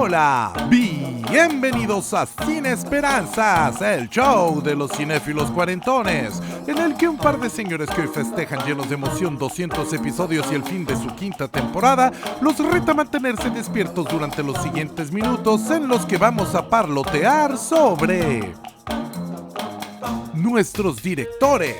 Hola, bienvenidos a Sin Esperanzas, el show de los cinéfilos cuarentones, en el que un par de señores que hoy festejan llenos de emoción 200 episodios y el fin de su quinta temporada, los reta a mantenerse despiertos durante los siguientes minutos en los que vamos a parlotear sobre nuestros directores.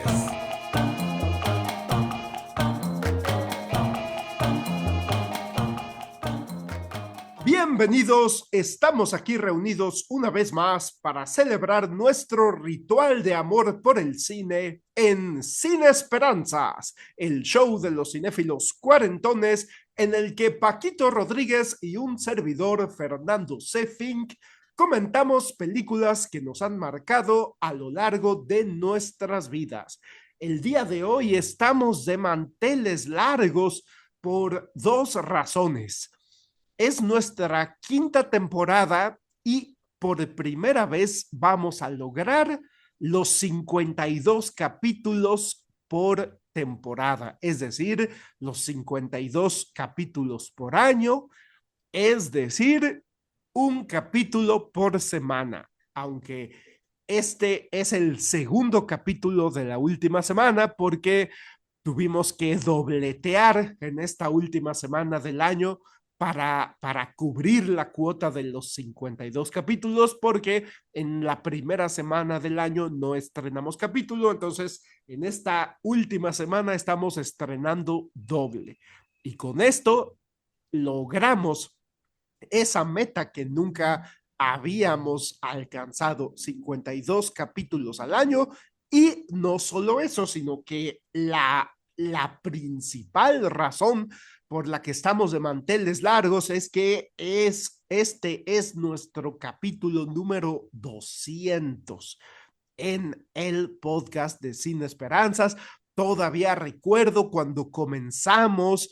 Bienvenidos, estamos aquí reunidos una vez más para celebrar nuestro ritual de amor por el cine en Sin Esperanzas, el show de los cinéfilos cuarentones en el que Paquito Rodríguez y un servidor, Fernando C. Fink, comentamos películas que nos han marcado a lo largo de nuestras vidas. El día de hoy estamos de manteles largos por dos razones. Es nuestra quinta temporada y por primera vez vamos a lograr los 52 capítulos por temporada, es decir, los 52 capítulos por año, es decir, un capítulo por semana, aunque este es el segundo capítulo de la última semana porque tuvimos que dobletear en esta última semana del año para cubrir la cuota de los 52 capítulos, porque en la primera semana del año no estrenamos capítulo, entonces en esta última semana estamos estrenando doble. Y con esto logramos esa meta que nunca habíamos alcanzado, 52 capítulos al año. Y no solo eso, sino que la principal razón por la que estamos de manteles largos es que este es nuestro capítulo número 200 en el podcast de Sin Esperanzas. Todavía recuerdo cuando comenzamos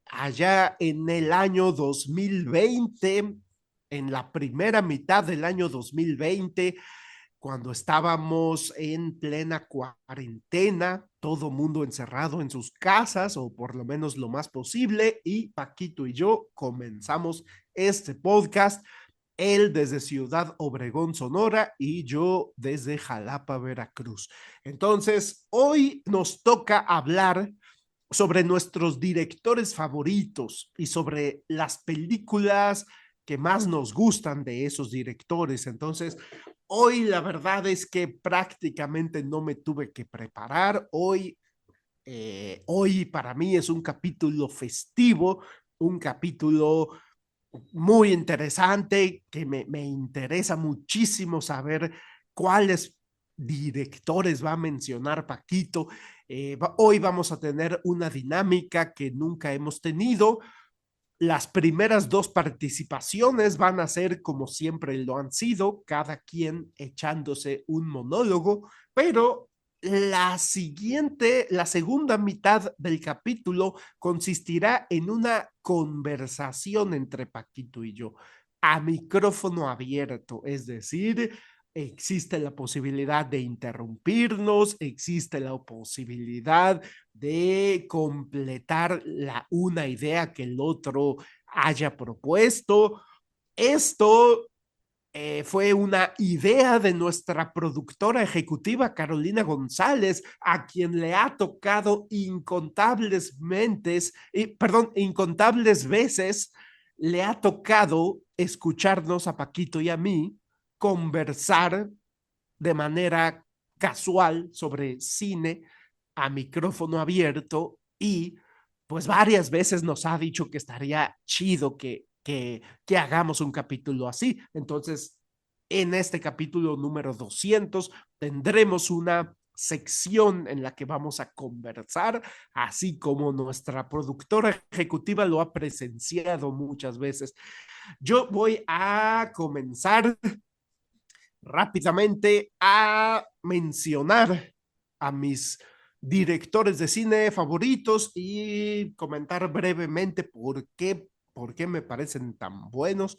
allá en el año 2020, en la primera mitad del año 2020, cuando estábamos en plena cuarentena, todo mundo encerrado en sus casas, o por lo menos lo más posible, y Paquito y yo comenzamos este podcast, él desde Ciudad Obregón, Sonora, y yo desde Jalapa, Veracruz. Entonces, hoy nos toca hablar sobre nuestros directores favoritos y sobre las películas que más nos gustan de esos directores. Entonces, hoy la verdad es que prácticamente no me tuve que preparar. Hoy para mí es un capítulo festivo, un capítulo muy interesante que me interesa muchísimo saber cuáles directores va a mencionar Paquito. Hoy vamos a tener una dinámica que nunca hemos tenido. Las primeras dos participaciones van a ser como siempre lo han sido, cada quien echándose un monólogo, pero la segunda mitad del capítulo consistirá en una conversación entre Paquito y yo, a micrófono abierto, es decir, existe la posibilidad de interrumpirnos, existe la posibilidad de completar una idea que el otro haya propuesto. Esto fue una idea de nuestra productora ejecutiva Carolina González, a quien le ha tocado incontables veces, le ha tocado escucharnos a Paquito y a mí conversar de manera casual sobre cine a micrófono abierto, y pues varias veces nos ha dicho que estaría chido que hagamos un capítulo así. Entonces, en este capítulo número 200 tendremos una sección en la que vamos a conversar, así como nuestra productora ejecutiva lo ha presenciado muchas veces. Yo voy a comenzar rápidamente a mencionar a mis directores de cine favoritos y comentar brevemente por qué me parecen tan buenos,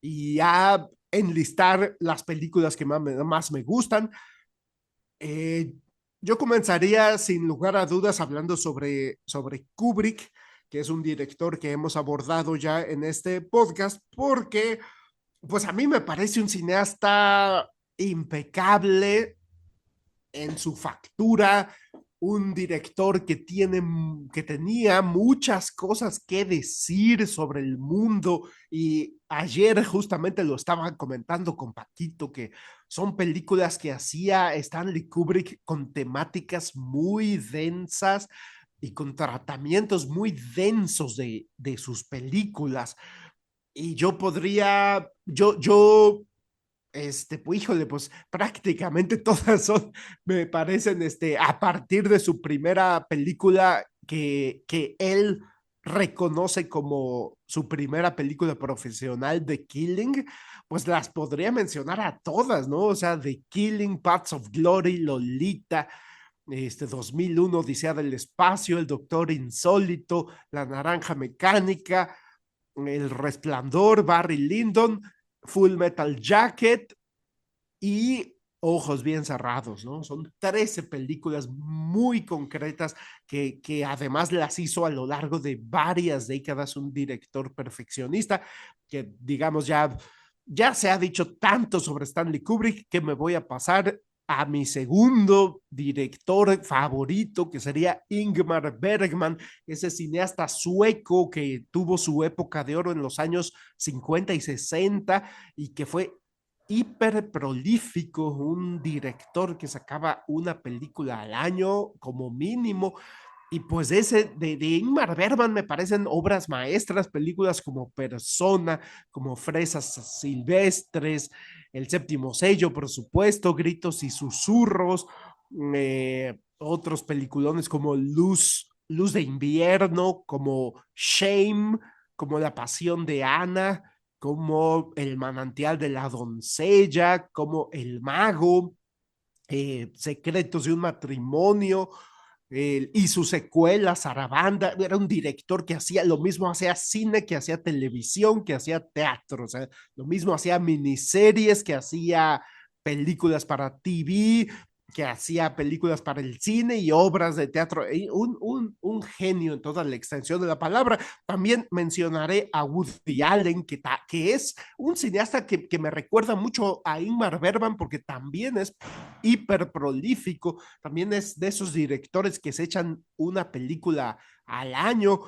y a enlistar las películas que más me gustan. Eh, yo comenzaría sin lugar a dudas hablando sobre Kubrick. que es un director que hemos abordado ya en este podcast, porque pues a mí me parece un cineasta impecable en su factura, un director que tenía muchas cosas que decir sobre el mundo, y ayer justamente lo estaba comentando con Paquito, que son películas que hacía Stanley Kubrick con temáticas muy densas y con tratamientos muy densos de sus películas. Y yo podría, pues híjole, pues prácticamente todas son, me parecen, a partir de su primera película que él reconoce como su primera película profesional, The Killing, pues las podría mencionar a todas, ¿no? O sea, The Killing, Paths of Glory, Lolita, 2001, Odisea del Espacio, El Doctor Insólito, La Naranja Mecánica, El Resplandor, Barry Lyndon, Full Metal Jacket y Ojos Bien Cerrados, ¿no? Son 13 películas muy concretas que además las hizo a lo largo de varias décadas un director perfeccionista que, digamos, ya se ha dicho tanto sobre Stanley Kubrick que me voy a pasar a mi segundo director favorito, que sería Ingmar Bergman, ese cineasta sueco que tuvo su época de oro en los años 50 y 60 y que fue hiper prolífico, un director que sacaba una película al año como mínimo. Y pues ese de Ingmar Bergman me parecen obras maestras, películas como Persona, como Fresas Silvestres, El Séptimo Sello, por supuesto, Gritos y Susurros, otros peliculones como Luz de Invierno, como Shame, como La Pasión de Ana, como El Manantial de la Doncella, como El Mago, Secretos de un Matrimonio, y su secuela, Sarabanda. Era un director que hacía lo mismo, hacía cine, que hacía televisión, que hacía teatro, o sea, lo mismo hacía miniseries, que hacía películas para TV, que hacía películas para el cine y obras de teatro. Un genio en toda la extensión de la palabra. También mencionaré a Woody Allen, que es un cineasta que me recuerda mucho a Ingmar Bergman, porque también es hiper prolífico, también es de esos directores que se echan una película al año.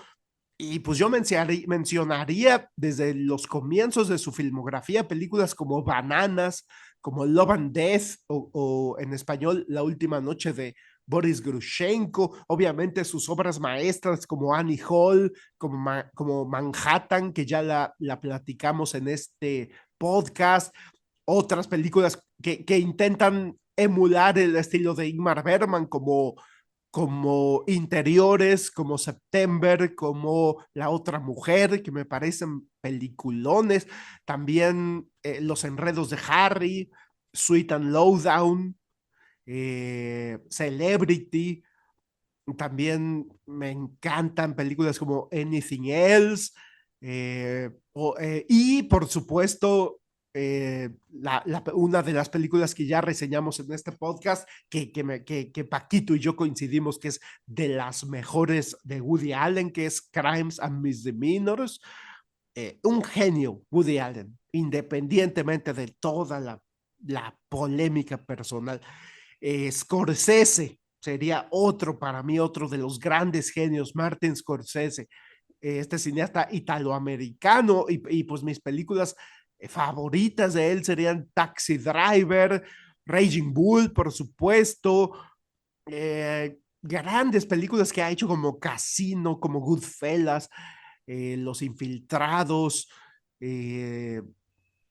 Y pues yo mencionaría desde los comienzos de su filmografía películas como Bananas, como Love and Death, o en español La Última Noche de Boris Grushenko, obviamente sus obras maestras como Annie Hall, como Manhattan, que ya la platicamos en este podcast, otras películas que intentan emular el estilo de Ingmar Bergman, como Interiores, como September, como La Otra Mujer, que me parecen peliculones. También Los Enredos de Harry, Sweet and Lowdown, Celebrity. También me encantan películas como Anything Else, y por supuesto una de las películas que ya reseñamos en este podcast, que Paquito y yo coincidimos que es de las mejores de Woody Allen, que es Crimes and Misdemeanors. Un genio Woody Allen, independientemente de toda la polémica personal. Scorsese sería otro, para mí, otro de los grandes genios, Martin Scorsese, este cineasta italoamericano, y pues mis películas favoritas de él serían Taxi Driver, Raging Bull, por supuesto, grandes películas que ha hecho como Casino, como Goodfellas, Los Infiltrados, eh,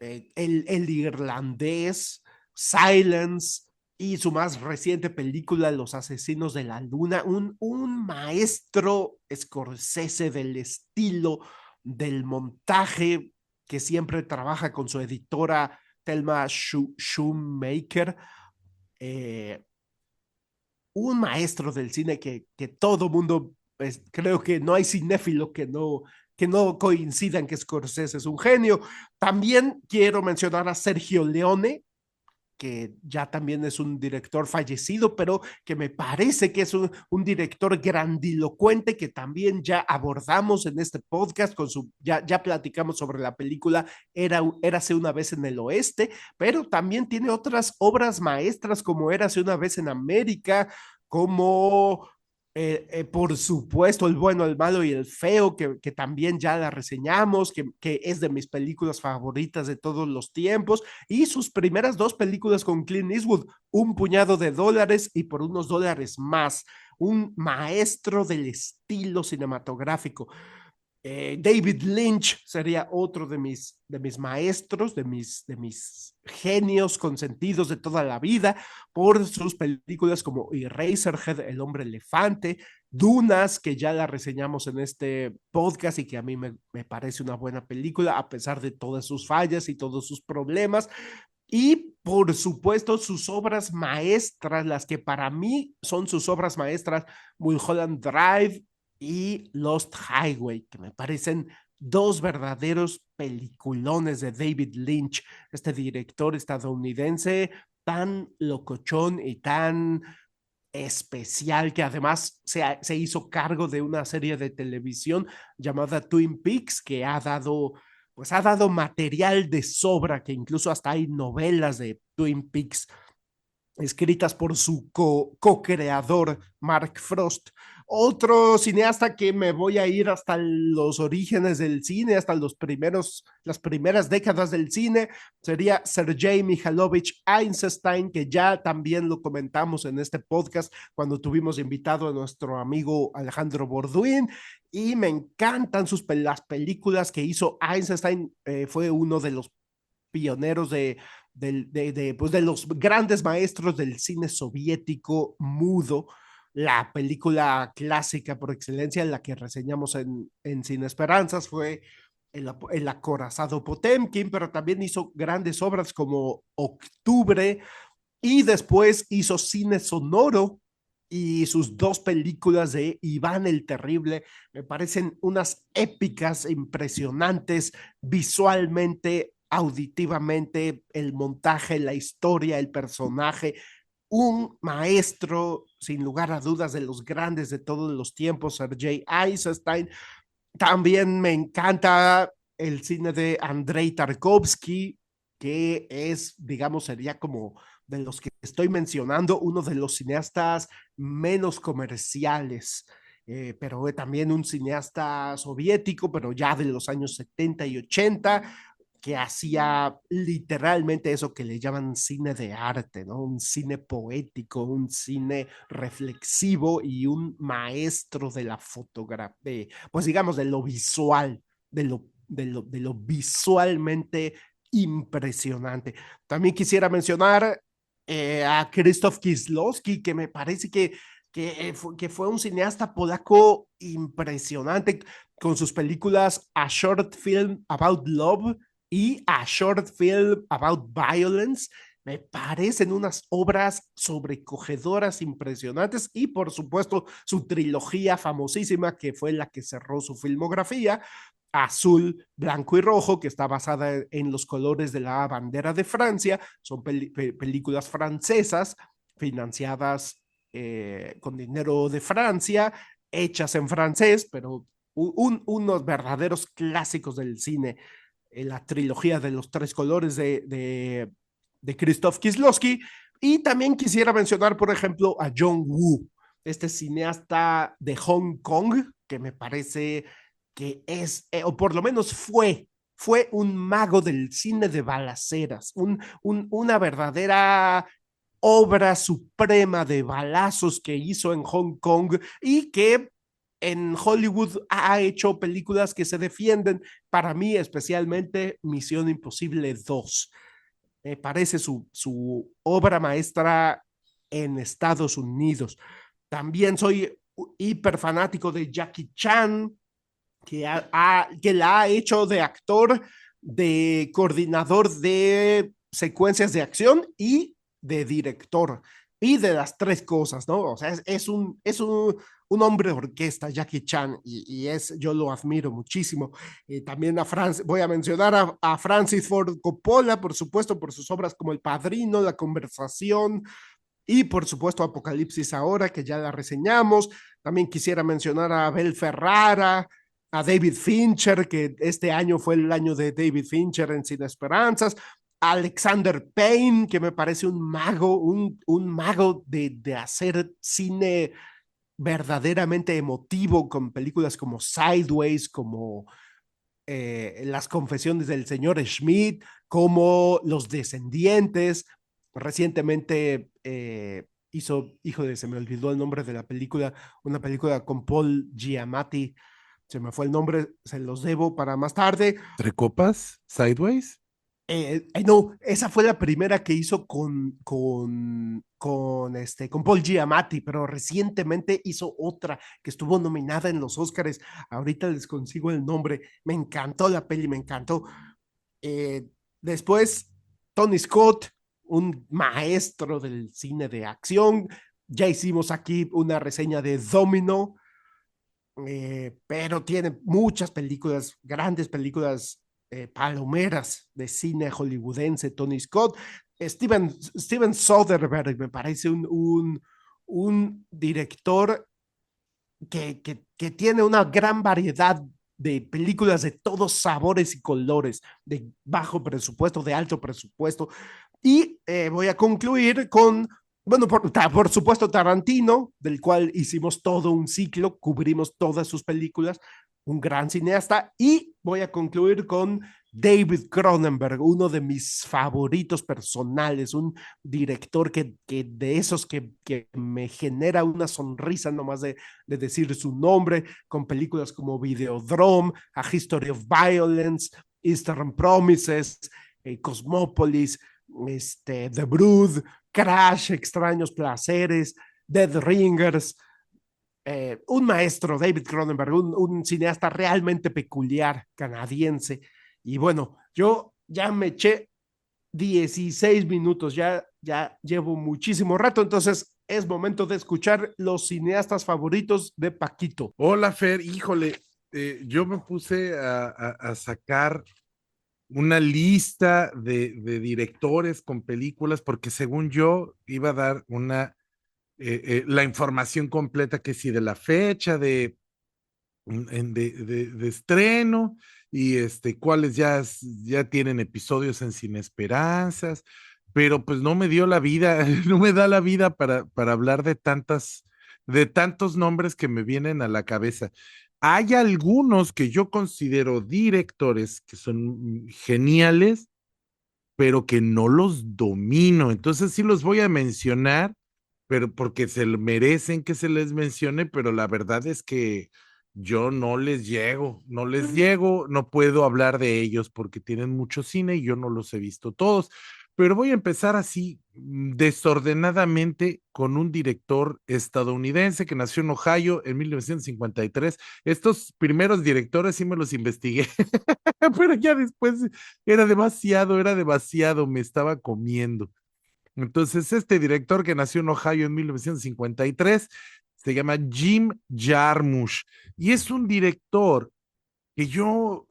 el Irlandés, Silence, y su más reciente película, Los Asesinos de la Luna, un maestro Scorsese del estilo, del montaje, que siempre trabaja con su editora Thelma Shoemaker, eh, un maestro del cine que todo mundo, pues, creo que no hay cinéfilo que no coincidan que Scorsese es un genio. También quiero mencionar a Sergio Leone, que ya también es un director fallecido, pero que me parece que es un director grandilocuente que también ya abordamos en este podcast, ya platicamos sobre la película Érase una vez en el oeste, pero también tiene otras obras maestras como Érase una vez en América, como por supuesto, El bueno, el malo y el feo, que también ya la reseñamos, que es de mis películas favoritas de todos los tiempos, y sus primeras dos películas con Clint Eastwood, Un puñado de dólares y Por unos dólares más, un maestro del estilo cinematográfico. David Lynch sería otro de mis maestros, de mis genios consentidos de toda la vida, por sus películas como Eraserhead, El hombre elefante, Dunas, que ya la reseñamos en este podcast y que a mí me parece una buena película, a pesar de todas sus fallas y todos sus problemas. Y por supuesto sus obras maestras, las que para mí son sus obras maestras, Mulholland Drive y Lost Highway, que me parecen dos verdaderos peliculones de David Lynch, este director estadounidense tan locochón y tan especial, que además se hizo cargo de una serie de televisión llamada Twin Peaks, que ha dado material de sobra, que incluso hasta hay novelas de Twin Peaks escritas por su co-creador, Mark Frost. Otro cineasta que me voy a ir hasta los orígenes del cine, hasta las primeras décadas del cine, sería Sergei Mikhailovich Eisenstein, que ya también lo comentamos en este podcast cuando tuvimos invitado a nuestro amigo Alejandro Borduin, y me encantan las películas que hizo Eisenstein. Fue uno de los pioneros pues de los grandes maestros del cine soviético mudo, la película clásica por excelencia, la que reseñamos en Cine Esperanzas, fue el acorazado Potemkin, pero también hizo grandes obras como Octubre, y después hizo cine sonoro, y sus dos películas de Iván el Terrible me parecen unas épicas impresionantes visualmente, auditivamente, el montaje, la historia, el personaje, un maestro sin lugar a dudas de los grandes de todos los tiempos, Sergei Eisenstein. También me encanta el cine de Andrei Tarkovsky, que es, digamos, sería como de los que estoy mencionando, uno de los cineastas menos comerciales, pero también un cineasta soviético, pero ya de los años 70 y 80, que hacía literalmente eso que le llaman cine de arte, ¿no? Un cine poético, un cine reflexivo y un maestro de la fotografía, pues digamos de lo visual, de lo visualmente impresionante. También quisiera mencionar a Krzysztof Kieslowski, que me parece que fue un cineasta polaco impresionante con sus películas A Short Film About Love y A Short Film About Violence. Me parecen unas obras sobrecogedoras, impresionantes, y por supuesto su trilogía famosísima, que fue la que cerró su filmografía, Azul, Blanco y Rojo, que está basada en los colores de la bandera de Francia. Son películas francesas financiadas con dinero de Francia, hechas en francés, pero unos verdaderos clásicos del cine, la trilogía de los tres colores de Krzysztof Kieslowski. Y también quisiera mencionar, por ejemplo, a John Woo, este cineasta de Hong Kong, que me parece que es, o por lo menos fue un mago del cine de balaceras, una verdadera obra suprema de balazos que hizo en Hong Kong, y que en Hollywood ha hecho películas que se defienden. Para mí, especialmente Misión Imposible 2. Me parece su obra maestra en Estados Unidos. También soy hiper fanático de Jackie Chan, que la ha hecho de actor, de coordinador de secuencias de acción y de director. y de las tres cosas, ¿no? O sea, un hombre orquesta, Jackie Chan, yo lo admiro muchísimo. También voy a mencionar a Francis Ford Coppola, por supuesto, por sus obras como El Padrino, La Conversación, y por supuesto Apocalipsis Ahora, que ya la reseñamos. También quisiera mencionar a Abel Ferrara, a David Fincher, que este año fue el año de David Fincher en Sin Esperanzas, a Alexander Payne, que me parece un mago, un mago de hacer cine verdaderamente emotivo con películas como Sideways, como Las Confesiones del Señor Schmidt, como Los Descendientes. Recientemente se me olvidó el nombre de la película, una película con Paul Giamatti, se me fue el nombre, se los debo para más tarde. ¿Tres copas? ¿Sideways? No, esa fue la primera que hizo con Paul Giamatti, pero recientemente hizo otra que estuvo nominada en los Oscars. Ahorita les consigo el nombre. Me encantó la peli, me encantó. Eh, Después, Tony Scott, un maestro del cine de acción. Ya hicimos aquí una reseña de Domino, pero tiene muchas películas, grandes películas palomeras de cine hollywoodense, Tony Scott. Steven Soderbergh me parece un director que tiene una gran variedad de películas de todos sabores y colores, de bajo presupuesto, de alto presupuesto. Y voy a concluir con, bueno, por supuesto, Tarantino, del cual hicimos todo un ciclo, cubrimos todas sus películas, un gran cineasta. Y voy a concluir con David Cronenberg, uno de mis favoritos personales, un director que de esos que me genera una sonrisa nomás de decir su nombre, con películas como Videodrome, A History of Violence, Eastern Promises, Cosmópolis, The Brood, Crash, Extraños Placeres, Dead Ringers. Un maestro, David Cronenberg, un cineasta realmente peculiar, canadiense. Y bueno, yo ya me eché 16 minutos, ya llevo muchísimo rato, entonces es momento de escuchar los cineastas favoritos de Paquito. Hola, Fer, híjole, yo me puse a sacar una lista de directores con películas, porque según yo iba a dar la información completa, que sí, de la fecha de estreno, y cuáles ya tienen episodios en Sin Esperanzas, pero pues no me dio la vida, no me da la vida para hablar de tantos nombres que me vienen a la cabeza. Hay algunos que yo considero directores que son geniales, pero que no los domino. Entonces sí los voy a mencionar, pero porque merecen que se les mencione, pero la verdad es que yo no les llego, no puedo hablar de ellos porque tienen mucho cine y yo no los he visto todos. Pero voy a empezar así, desordenadamente, con un director estadounidense que nació en Ohio en 1953. Estos primeros directores sí me los investigué, pero ya después era demasiado, me estaba comiendo. Entonces, este director que nació en Ohio en 1953 se llama Jim Jarmusch, y es un director que yo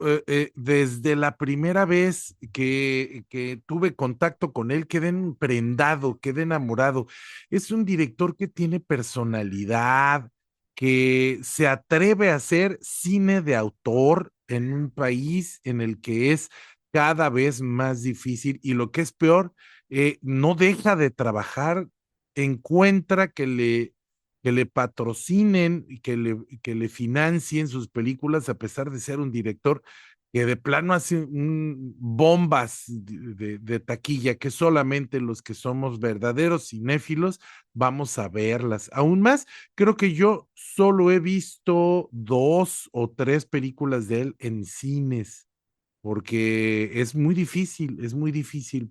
desde la primera vez que tuve contacto con él quedé prendado, quedé enamorado. Es un director que tiene personalidad, que se atreve a hacer cine de autor en un país en el que es cada vez más difícil, y lo que es peor, no deja de trabajar, encuentra que le patrocinen y que le financien sus películas, a pesar de ser un director que de plano hace bombas de taquilla, que solamente los que somos verdaderos cinéfilos vamos a verlas. Aún más, creo que yo solo he visto 2 o 3 películas de él en cines, porque es muy difícil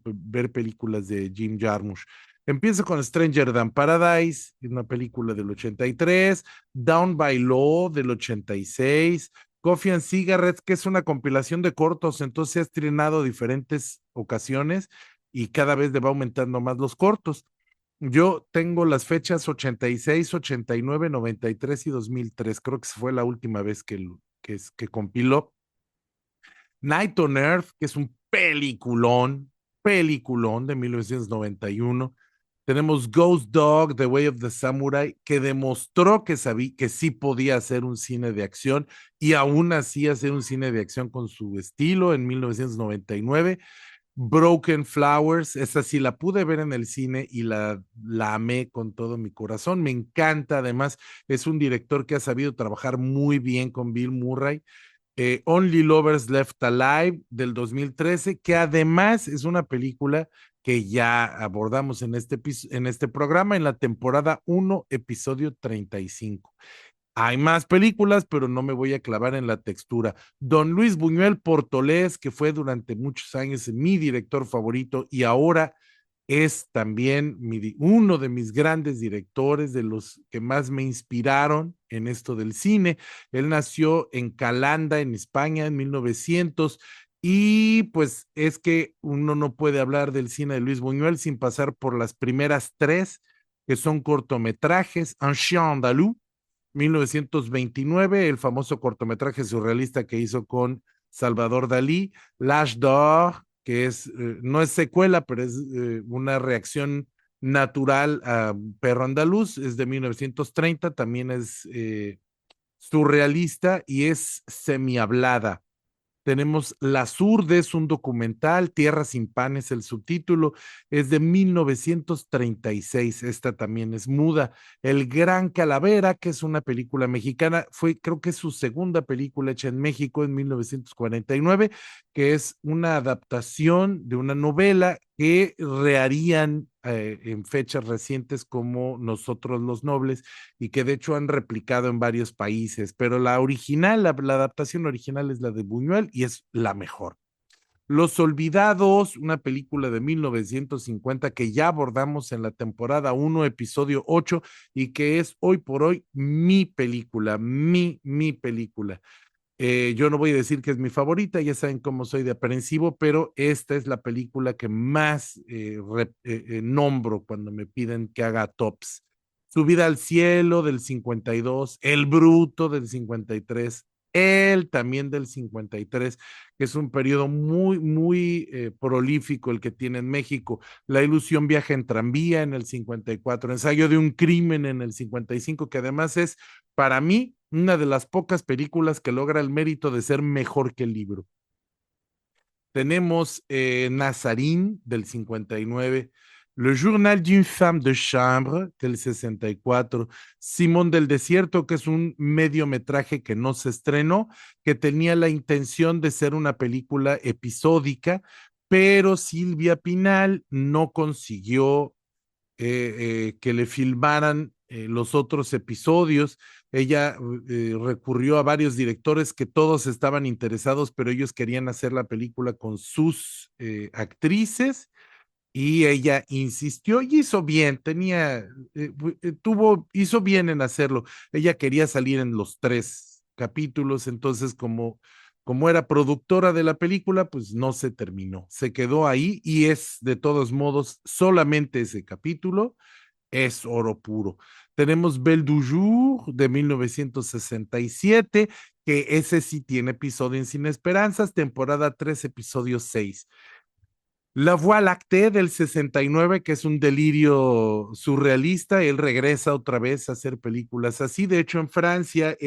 ver películas de Jim Jarmusch. Empiezo con Stranger Than Paradise, una película del 83, Down by Law del 86, Coffee and Cigarettes, que es una compilación de cortos, entonces se ha estrenado diferentes ocasiones y cada vez le va aumentando más los cortos. Yo tengo las fechas 86, 89, 93 y 2003. Creo que fue la última vez que compiló. Night on Earth, que es un peliculón de 1991. Tenemos Ghost Dog, The Way of the Samurai, que demostró que sí podía hacer un cine de acción y aún así hacer un cine de acción con su estilo en 1999. Broken Flowers, esa sí la pude ver en el cine y la amé con todo mi corazón. Me encanta, además, es un director que ha sabido trabajar muy bien con Bill Murray. Only Lovers Left Alive del 2013, que además es una película que ya abordamos en este programa en la temporada 1, episodio 35. Hay más películas, pero no me voy a clavar en la textura. Don Luis Buñuel Portolés, que fue durante muchos años mi director favorito y ahora es también uno de mis grandes directores, de los que más me inspiraron en esto del cine. Él nació en Calanda, en España, en 1900. Y pues es que uno no puede hablar del cine de Luis Buñuel sin pasar por las primeras tres, que son cortometrajes: Un Chien Andalou, 1929, el famoso cortometraje surrealista que hizo con Salvador Dalí; L'Âge d'Or, que no es secuela, pero es una reacción natural a Perro Andaluz, es de 1930, también es surrealista y es semihablada. Tenemos Las Urdes, un documental, Tierra sin pan es el subtítulo, es de 1936, esta también es muda. El Gran Calavera, que es una película mexicana, creo que es su segunda película hecha en México en 1949, que es una adaptación de una novela que reharían en fechas recientes como Nosotros los Nobles, y que de hecho han replicado en varios países, pero la original, la adaptación original es la de Buñuel y es la mejor. Los Olvidados, una película de 1950 que ya abordamos en la temporada 1, episodio 8, y que es hoy por hoy mi película, mi película. Yo no voy a decir que es mi favorita, ya saben cómo soy de aprensivo, pero esta es la película que más nombro cuando me piden que haga tops. Subida al cielo del 52, El Bruto del 53, él también del 53, que es un periodo muy prolífico el que tiene en México. La ilusión viaja en tranvía en el 54, Ensayo de un crimen en el 55, que además es, para mí, una de las pocas películas que logra el mérito de ser mejor que el libro. Tenemos Nazarín del 59, Le Journal d'une femme de chambre del 64, Simón del Desierto, que es un mediometraje que no se estrenó, que tenía la intención de ser una película episódica, pero Silvia Pinal no consiguió que le filmaran los otros episodios. Ella recurrió a varios directores que todos estaban interesados, pero ellos querían hacer la película con sus actrices, y ella insistió y hizo bien, hizo bien en hacerlo. Ella quería salir en los tres capítulos, entonces como era productora de la película, pues no se terminó, se quedó ahí y es de todos modos solamente ese capítulo, es oro puro. Tenemos Belle du Jour de 1967, que ese sí tiene episodio en Sin Esperanzas, temporada 3, episodio 6. La Voie Lactée del 69, que es un delirio surrealista. Él regresa otra vez a hacer películas así. De hecho, en Francia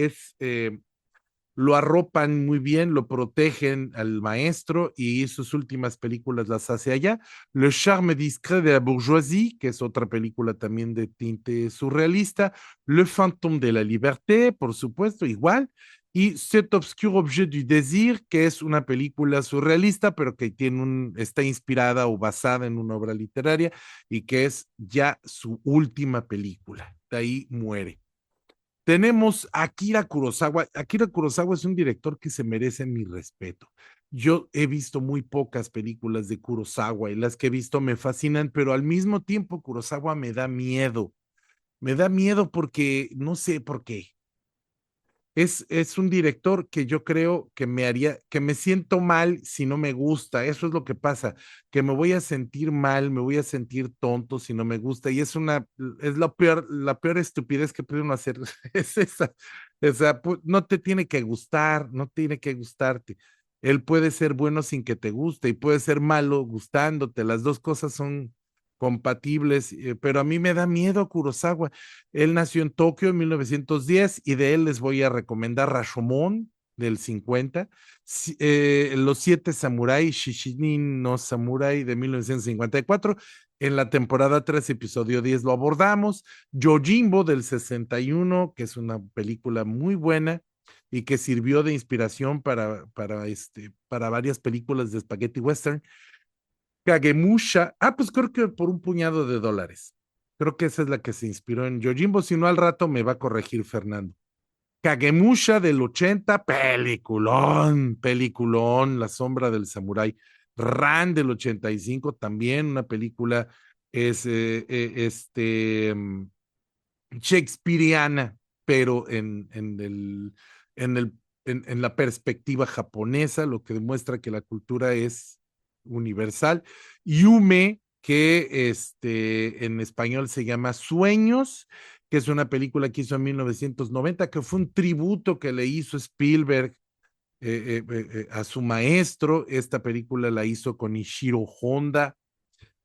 lo arropan muy bien, lo protegen al maestro y sus últimas películas las hace allá. Le Charme Discret de la Bourgeoisie, que es otra película también de tinte surrealista. Le Fantôme de la Liberté, por supuesto, igual. Y Cet obscur objet du désir, que es una película surrealista, pero que está inspirada o basada en una obra literaria y que es ya su última película. De ahí muere. Tenemos a Akira Kurosawa. Akira Kurosawa es un director que se merece mi respeto. Yo he visto muy pocas películas de Kurosawa y las que he visto me fascinan, pero al mismo tiempo Kurosawa me da miedo. Me da miedo porque no sé por qué. es un director que yo creo que me haría, que me siento mal si no me gusta. Eso es lo que pasa, que me voy a sentir mal, me voy a sentir tonto si no me gusta. Y es la peor estupidez que puede uno hacer. Es esa. O sea, no te tiene que gustar, no tiene que gustarte. Él puede ser bueno sin que te guste y puede ser malo gustándote. Las dos cosas son compatibles, pero a mí me da miedo Kurosawa. Él nació en Tokio en 1910 y de él les voy a recomendar Rashomon del 50, Los Siete Samuráis, Shishinin no Samurai de 1954. En la temporada 3, episodio 10 lo abordamos. Yojimbo del 61, que es una película muy buena y que sirvió de inspiración para varias películas de Spaghetti Western. Kagemusha, pues creo que por un puñado de dólares. Creo que esa es la que se inspiró en Yojimbo, si no al rato me va a corregir Fernando. Kagemusha del 80, peliculón, peliculón, La sombra del samurái. Ran del 85, también una película es shakespeariana, pero en la perspectiva japonesa, lo que demuestra que la cultura es universal. Yume, que en español se llama Sueños, que es una película que hizo en 1990, que fue un tributo que le hizo Spielberg a su maestro. Esta película la hizo con Ishiro Honda.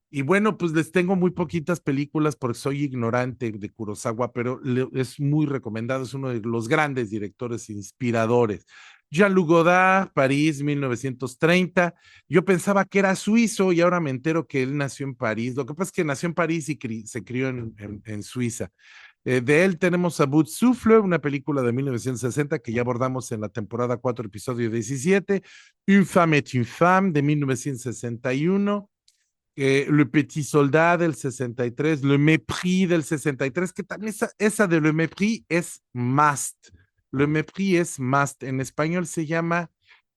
Y bueno, pues les tengo muy poquitas películas porque soy ignorante de Kurosawa, pero es muy recomendado, es uno de los grandes directores inspiradores. Jean-Luc Godard, París, 1930. Yo pensaba que era suizo y ahora me entero que él nació en París. Lo que pasa es que nació en París y se crió en Suiza. De él tenemos a Bout Souffle, una película de 1960 que ya abordamos en la temporada 4, episodio 17. Une femme est une femme de 1961. Le Petit Soldat del 63, Le Mépris del 63, que también esa de Le Mépris es must. Le Mépris es must. En español se llama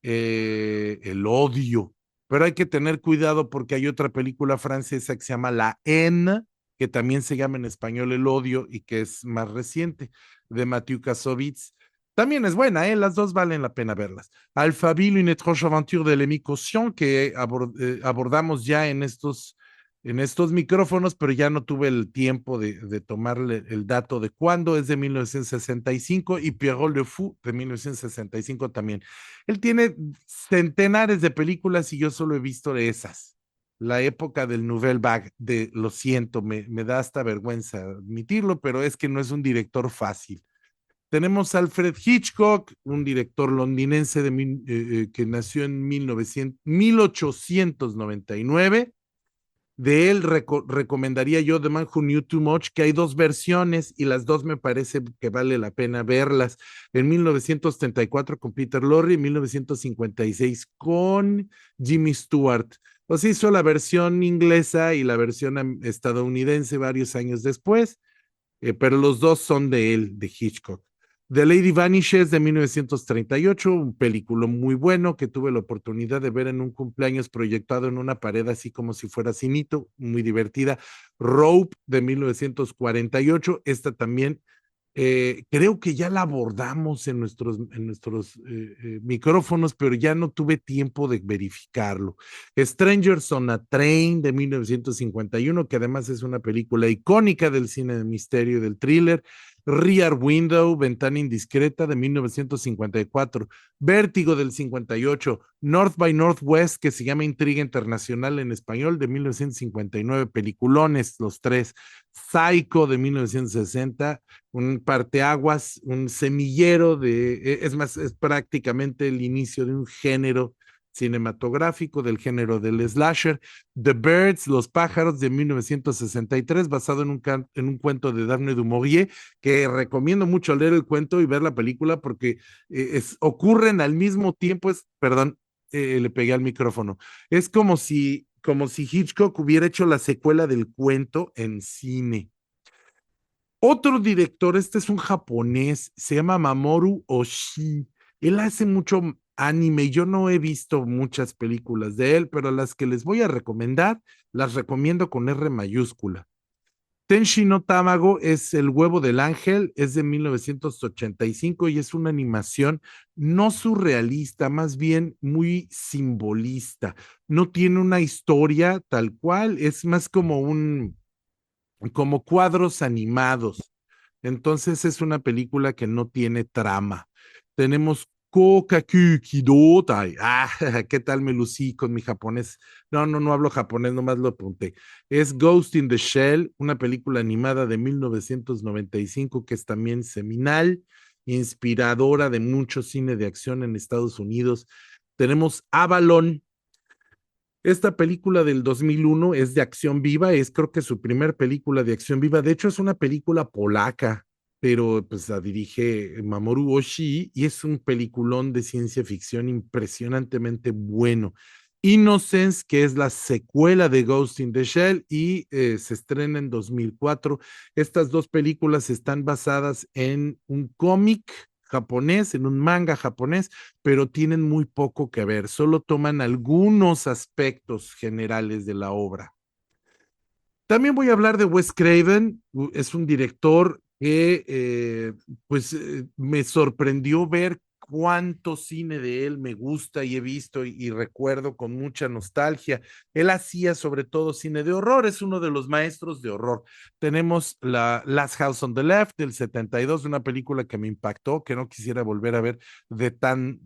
El Odio, pero hay que tener cuidado porque hay otra película francesa que se llama La Haine, que también se llama en español El Odio y que es más reciente, de Mathieu Kassovitz. También es buena, las dos valen la pena verlas. Alphaville, une étrange aventure de Lemmy Caution, que abordamos ya en estos micrófonos, pero ya no tuve el tiempo de tomarle el dato de cuándo, es de 1965, y Pierrot le Fou de 1965 también. Él tiene centenares de películas y yo solo he visto de esas. La época del Nouvelle Vague, lo siento, me da hasta vergüenza admitirlo, pero es que no es un director fácil. Tenemos a Alfred Hitchcock, un director londinense que nació en 1899. De él recomendaría yo The Man Who Knew Too Much, que hay dos versiones y las dos me parece que vale la pena verlas. En 1934 con Peter Lorre, en 1956 con Jimmy Stewart. O sea, hizo la versión inglesa y la versión estadounidense varios años después, pero los dos son de él, de Hitchcock. The Lady Vanishes de 1938, un película muy bueno que tuve la oportunidad de ver en un cumpleaños proyectado en una pared así como si fuera cinito, muy divertida. Rope de 1948, esta también creo que ya la abordamos en nuestros micrófonos, pero ya no tuve tiempo de verificarlo. Strangers on a Train de 1951, que además es una película icónica del cine de misterio y del thriller. Rear Window, Ventana Indiscreta de 1954, Vértigo del 58, North by Northwest, que se llama Intriga Internacional en español, de 1959, peliculones los tres. Psycho de 1960, un parteaguas, un semillero es más, es prácticamente el inicio de un género cinematográfico del género del slasher. The Birds, Los pájaros de 1963, basado en un cuento de Daphne du Maurier, que recomiendo mucho leer el cuento y ver la película porque ocurren al mismo tiempo, perdón, le pegué al micrófono, es como si Hitchcock hubiera hecho la secuela del cuento en cine. Otro director, este es un japonés, se llama Mamoru Oshii. Él hace mucho anime y yo no he visto muchas películas de él, pero las que les voy a recomendar, las recomiendo con R mayúscula. Tenshi no Tamago es El huevo del ángel, es de 1985 y es una animación no surrealista, más bien muy simbolista. No tiene una historia tal cual, es más como cuadros animados. Entonces es una película que no tiene trama. Tenemos Kokakukidotai. Ah, ¿qué tal me lucí con mi japonés? No, no, no hablo japonés, nomás lo apunté. Es Ghost in the Shell, una película animada de 1995 que es también seminal, inspiradora de mucho cine de acción en Estados Unidos. Tenemos Avalon. Esta película del 2001 es de acción viva, es creo que su primer película de acción viva. De hecho, es una película polaca, pero pues la dirige Mamoru Oshii y es un peliculón de ciencia ficción impresionantemente bueno. Innocence, que es la secuela de Ghost in the Shell y se estrena en 2004. Estas dos películas están basadas en un cómic japonés, en un manga japonés, pero tienen muy poco que ver, solo toman algunos aspectos generales de la obra. También voy a hablar de Wes Craven, es un director que me sorprendió ver cuánto cine de él me gusta y he visto y recuerdo con mucha nostalgia. Él hacía sobre todo cine de horror, es uno de los maestros de horror. Tenemos la Last House on the Left del 72, una película que me impactó, que no quisiera volver a ver de tan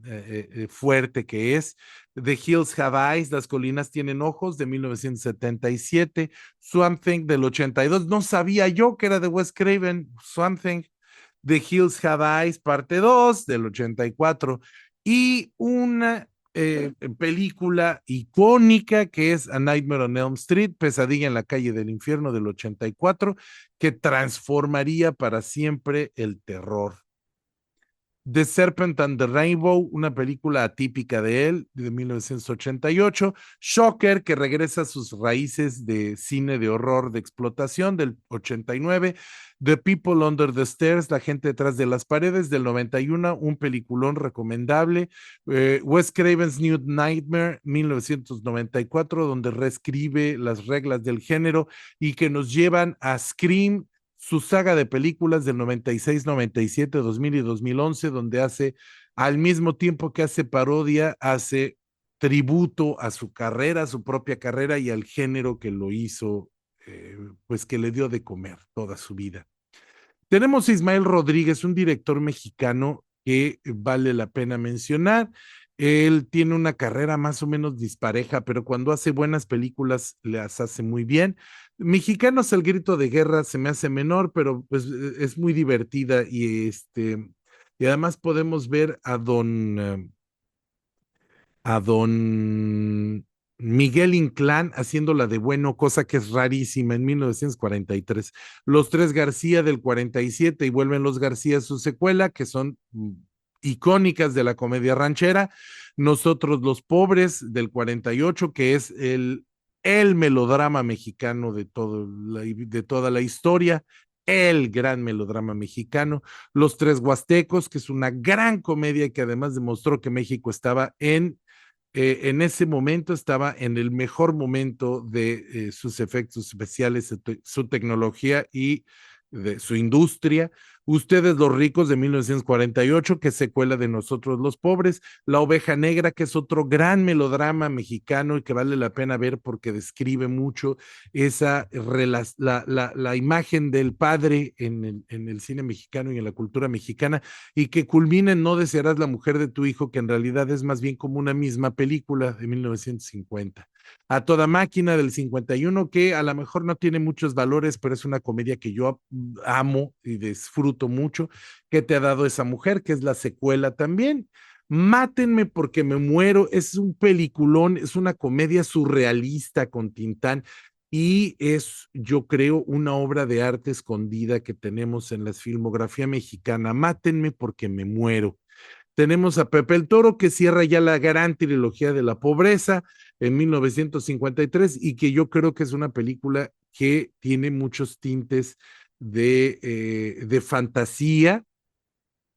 fuerte que es. The Hills Have Eyes, Las colinas tienen ojos de 1977. Swamp Thing del 82. No sabía yo que era de Wes Craven. Swamp Thing. The Hills Have Eyes, parte 2 del 84. Y una película icónica que es A Nightmare on Elm Street, Pesadilla en la calle del infierno del 84, que transformaría para siempre el terror. The Serpent and the Rainbow, una película atípica de él, de 1988. Shocker, que regresa a sus raíces de cine de horror de explotación, del 89. The People Under the Stairs, La gente detrás de las paredes, del 91, un peliculón recomendable. Wes Craven's New Nightmare, 1994, donde reescribe las reglas del género y que nos llevan a Scream, su saga de películas del 96, 97, 2000 y 2011, donde hace, al mismo tiempo que hace parodia, hace tributo a su carrera, a su propia carrera y al género que lo hizo, pues que le dio de comer toda su vida. Tenemos a Ismael Rodríguez, un director mexicano que vale la pena mencionar. Él tiene una carrera más o menos dispareja, pero cuando hace buenas películas las hace muy bien. Mexicanos, El grito de guerra se me hace menor, pero pues es muy divertida y además podemos ver a don Miguel Inclán haciendo la de bueno, cosa que es rarísima en 1943. Los tres García del 47 y vuelven los García su secuela, que son icónicas de la comedia ranchera. Nosotros los pobres del 48, que es el melodrama mexicano de toda la historia, el gran melodrama mexicano. Los Tres Huastecos, que es una gran comedia que además demostró que México estaba en ese momento estaba en el mejor momento de sus efectos especiales, su tecnología y de su industria. Ustedes los ricos de 1948, que es secuela de Nosotros los pobres. La oveja negra, que es otro gran melodrama mexicano y que vale la pena ver porque describe mucho la imagen del padre en el cine mexicano y en la cultura mexicana y que culmina en No desearás la mujer de tu hijo, que en realidad es más bien como una misma película de 1950. A toda máquina del 51, que a lo mejor no tiene muchos valores, pero es una comedia que yo amo y disfruto mucho, que te ha dado esa mujer, que es la secuela también. Mátenme porque me muero, es un peliculón, es una comedia surrealista con Tintán y es, yo creo, una obra de arte escondida que tenemos en la filmografía mexicana. Mátenme porque me muero. Tenemos a Pepe el Toro, que cierra ya la gran trilogía de la pobreza en 1953 y que yo creo que es una película que tiene muchos tintes de fantasía,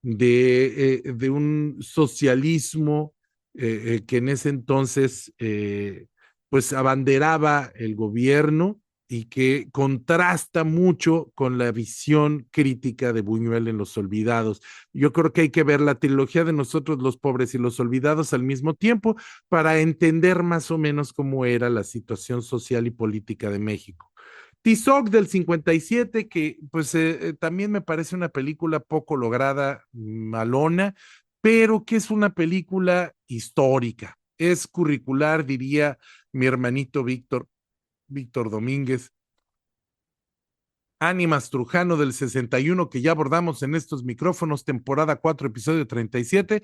de un socialismo que en ese entonces pues abanderaba el gobierno y que contrasta mucho con la visión crítica de Buñuel en Los Olvidados. Yo creo que hay que ver la trilogía de Nosotros los Pobres y Los Olvidados al mismo tiempo para entender más o menos cómo era la situación social y política de México. Tizoc del 57, que pues también me parece una película poco lograda, malona, pero que es una película histórica, es curricular, diría mi hermanito Víctor Domínguez. Ánimas Trujano del 61, que ya abordamos en estos micrófonos, temporada 4, episodio 37,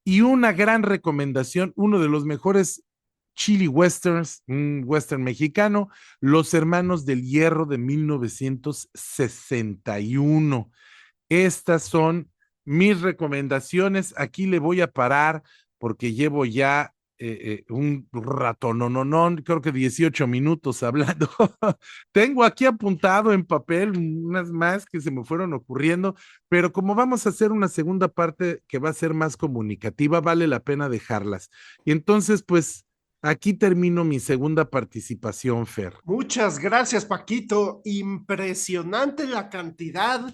y una gran recomendación, uno de los mejores chili westerns, un western mexicano, Los Hermanos del Hierro de 1961. Estas son mis recomendaciones. Aquí le voy a parar porque llevo ya un rato, no, creo que 18 minutos hablando. Tengo aquí apuntado en papel unas más que se me fueron ocurriendo, pero como vamos a hacer una segunda parte que va a ser más comunicativa, vale la pena dejarlas. Y entonces, pues, aquí termino mi segunda participación, Fer. Muchas gracias, Paquito. Impresionante la cantidad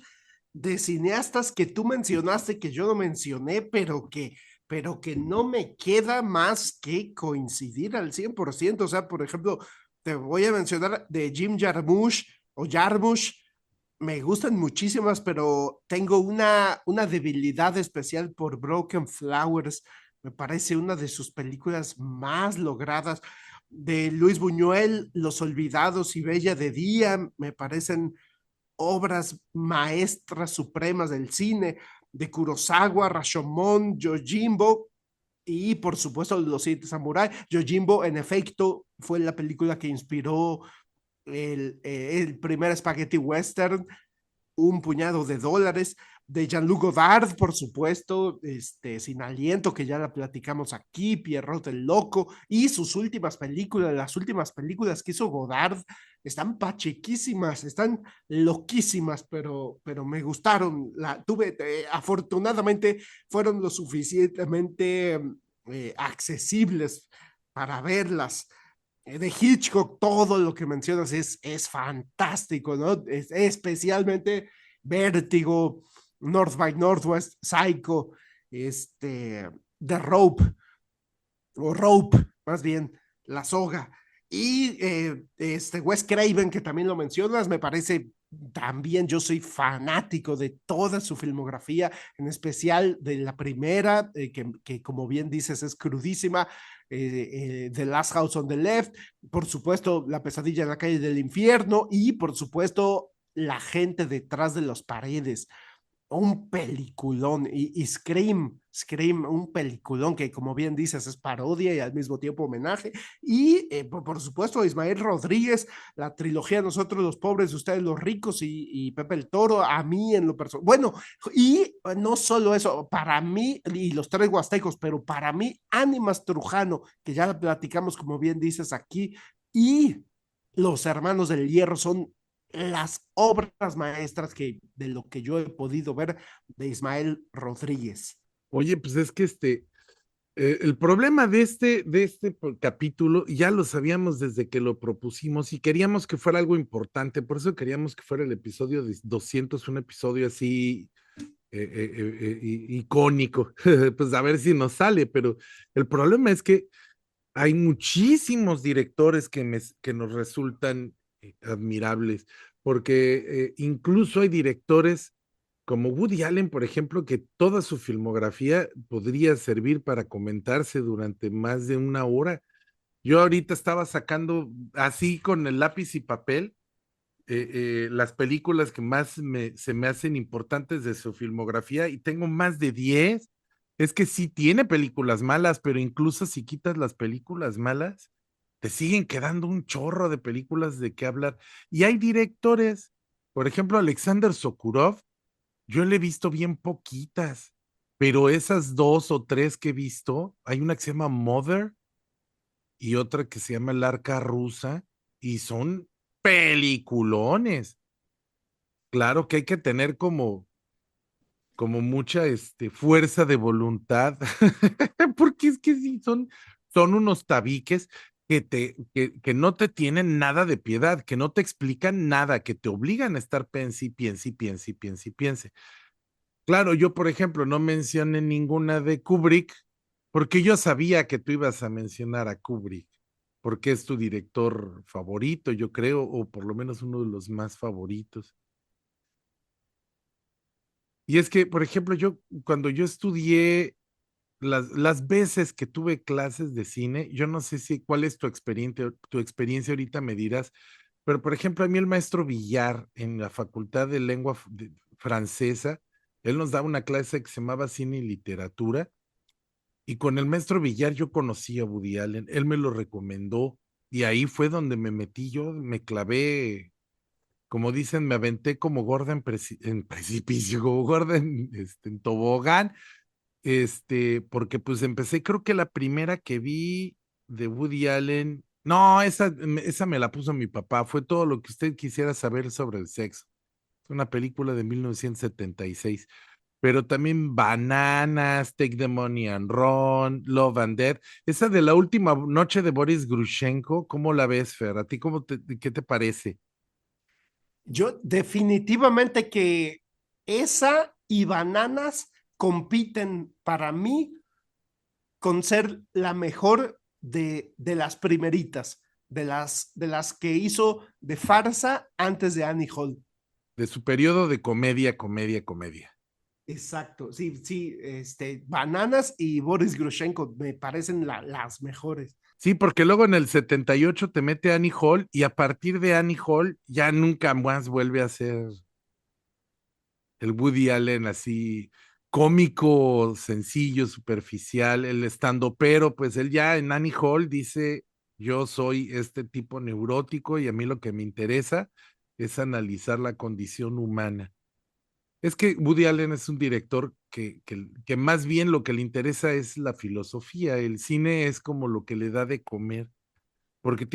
de cineastas que tú mencionaste, que yo no mencioné, pero que no me queda más que coincidir al 100%. O sea, por ejemplo, te voy a mencionar de Jim Jarmusch o Jarmusch. Me gustan muchísimas, pero tengo una debilidad especial por Broken Flowers. Me parece una de sus películas más logradas. De Luis Buñuel, Los Olvidados y Bella de Día, me parecen obras maestras supremas del cine. De Kurosawa, Rashomon, Yojimbo y por supuesto Los Siete Samurai. Yojimbo, en efecto, fue la película que inspiró el primer spaghetti western, Un puñado de dólares. De Jean-Luc Godard, por supuesto, Sin Aliento, que ya la platicamos aquí, Pierrot el Loco, y sus últimas películas, las últimas películas que hizo Godard, están pachequísimas, están loquísimas, pero me gustaron. Afortunadamente, fueron lo suficientemente accesibles para verlas. De Hitchcock, todo lo que mencionas es fantástico, ¿no? Especialmente Vértigo, North by Northwest, Psycho, The Rope, o Rope, más bien, La Soga. Y Wes Craven, que también lo mencionas, me parece también, yo soy fanático de toda su filmografía, en especial de la primera, que como bien dices es crudísima, The Last House on the Left, por supuesto La Pesadilla en la Calle del Infierno y por supuesto La Gente detrás de las paredes, un peliculón. Y Scream, un peliculón que como bien dices es parodia y al mismo tiempo homenaje. Y por supuesto Ismael Rodríguez, la trilogía Nosotros los Pobres, Ustedes los Ricos y Pepe el Toro, a mí en lo personal. Bueno, y no solo eso, para mí, y Los Tres Huastecos, pero para mí Ánimas Trujano, que ya la platicamos como bien dices aquí, y Los Hermanos del Hierro son las obras maestras de lo que yo he podido ver de Ismael Rodríguez. Oye, pues es que el problema de este capítulo ya lo sabíamos desde que lo propusimos y queríamos que fuera algo importante, por eso queríamos que fuera el episodio de 200, un episodio así icónico, pues a ver si nos sale, pero el problema es que hay muchísimos directores que nos resultan admirables, porque incluso hay directores como Woody Allen, por ejemplo, que toda su filmografía podría servir para comentarse durante más de una hora. Yo ahorita estaba sacando así con el lápiz y papel las películas que más se me hacen importantes de su filmografía y tengo más de 10. Es que sí tiene películas malas, pero incluso si quitas las películas malas, te siguen quedando un chorro de películas de qué hablar. Y hay directores, por ejemplo, Alexander Sokurov, yo le he visto bien poquitas, pero esas dos o tres que he visto, hay una que se llama Mother y otra que se llama El Arca Rusa, y son peliculones. Claro que hay que tener como mucha fuerza de voluntad, porque es que sí, son unos tabiques, que no te tienen nada de piedad, que no te explican nada, que te obligan a estar piense y piense y piense y piense y piense. Claro, yo, por ejemplo, no mencioné ninguna de Kubrick, porque yo sabía que tú ibas a mencionar a Kubrick, porque es tu director favorito, yo creo, o por lo menos uno de los más favoritos. Y es que, por ejemplo, yo, cuando yo estudié, las veces que tuve clases de cine, yo no sé si cuál es tu experiencia ahorita me dirás, pero por ejemplo, a mí el maestro Villar en la Facultad de Lengua Francesa, él nos daba una clase que se llamaba Cine y Literatura, y con el maestro Villar yo conocí a Woody Allen, él me lo recomendó, y ahí fue donde me metí, yo me clavé, como dicen, me aventé como gorda en precipicio, como gorda en tobogán, porque pues empecé, creo que la primera que vi de Woody Allen, no, esa me la puso mi papá, fue todo lo que usted quisiera saber sobre el sexo. Es una película de 1976, pero también Bananas, Take the Money and Run, Love and Death, esa de la última noche de Boris Grushenko, ¿cómo la ves, Fer? ¿A ti qué te parece? Yo definitivamente que esa y Bananas compiten para mí con ser la mejor de las primeritas, de las que hizo de farsa antes de Annie Hall. De su periodo de comedia, comedia, comedia. Exacto, sí, sí, Bananas y Boris Grushenko me parecen las mejores. Sí, porque luego en el 78 te mete Annie Hall y a partir de Annie Hall ya nunca más vuelve a ser el Woody Allen así cómico, sencillo, superficial, el estando, pero pues él ya en Annie Hall dice, yo soy este tipo neurótico y a mí lo que me interesa es analizar la condición humana. Es que Woody Allen es un director que más bien lo que le interesa es la filosofía, el cine es como lo que le da de comer. Porque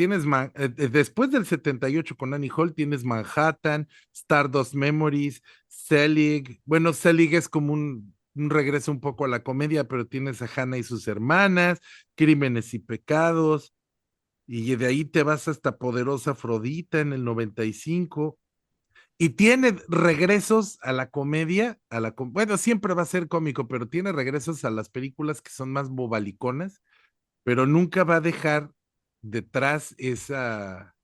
después del 78 con Annie Hall tienes Manhattan, Stardust Memories, Selig. Bueno, Selig es como un regreso un poco a la comedia, pero tienes a Hannah y sus hermanas, Crímenes y Pecados, y de ahí te vas hasta Poderosa Afrodita en el 95. Y tiene regresos a la comedia, bueno, siempre va a ser cómico, pero tiene regresos a las películas que son más bobaliconas, pero nunca va a dejar detrás esa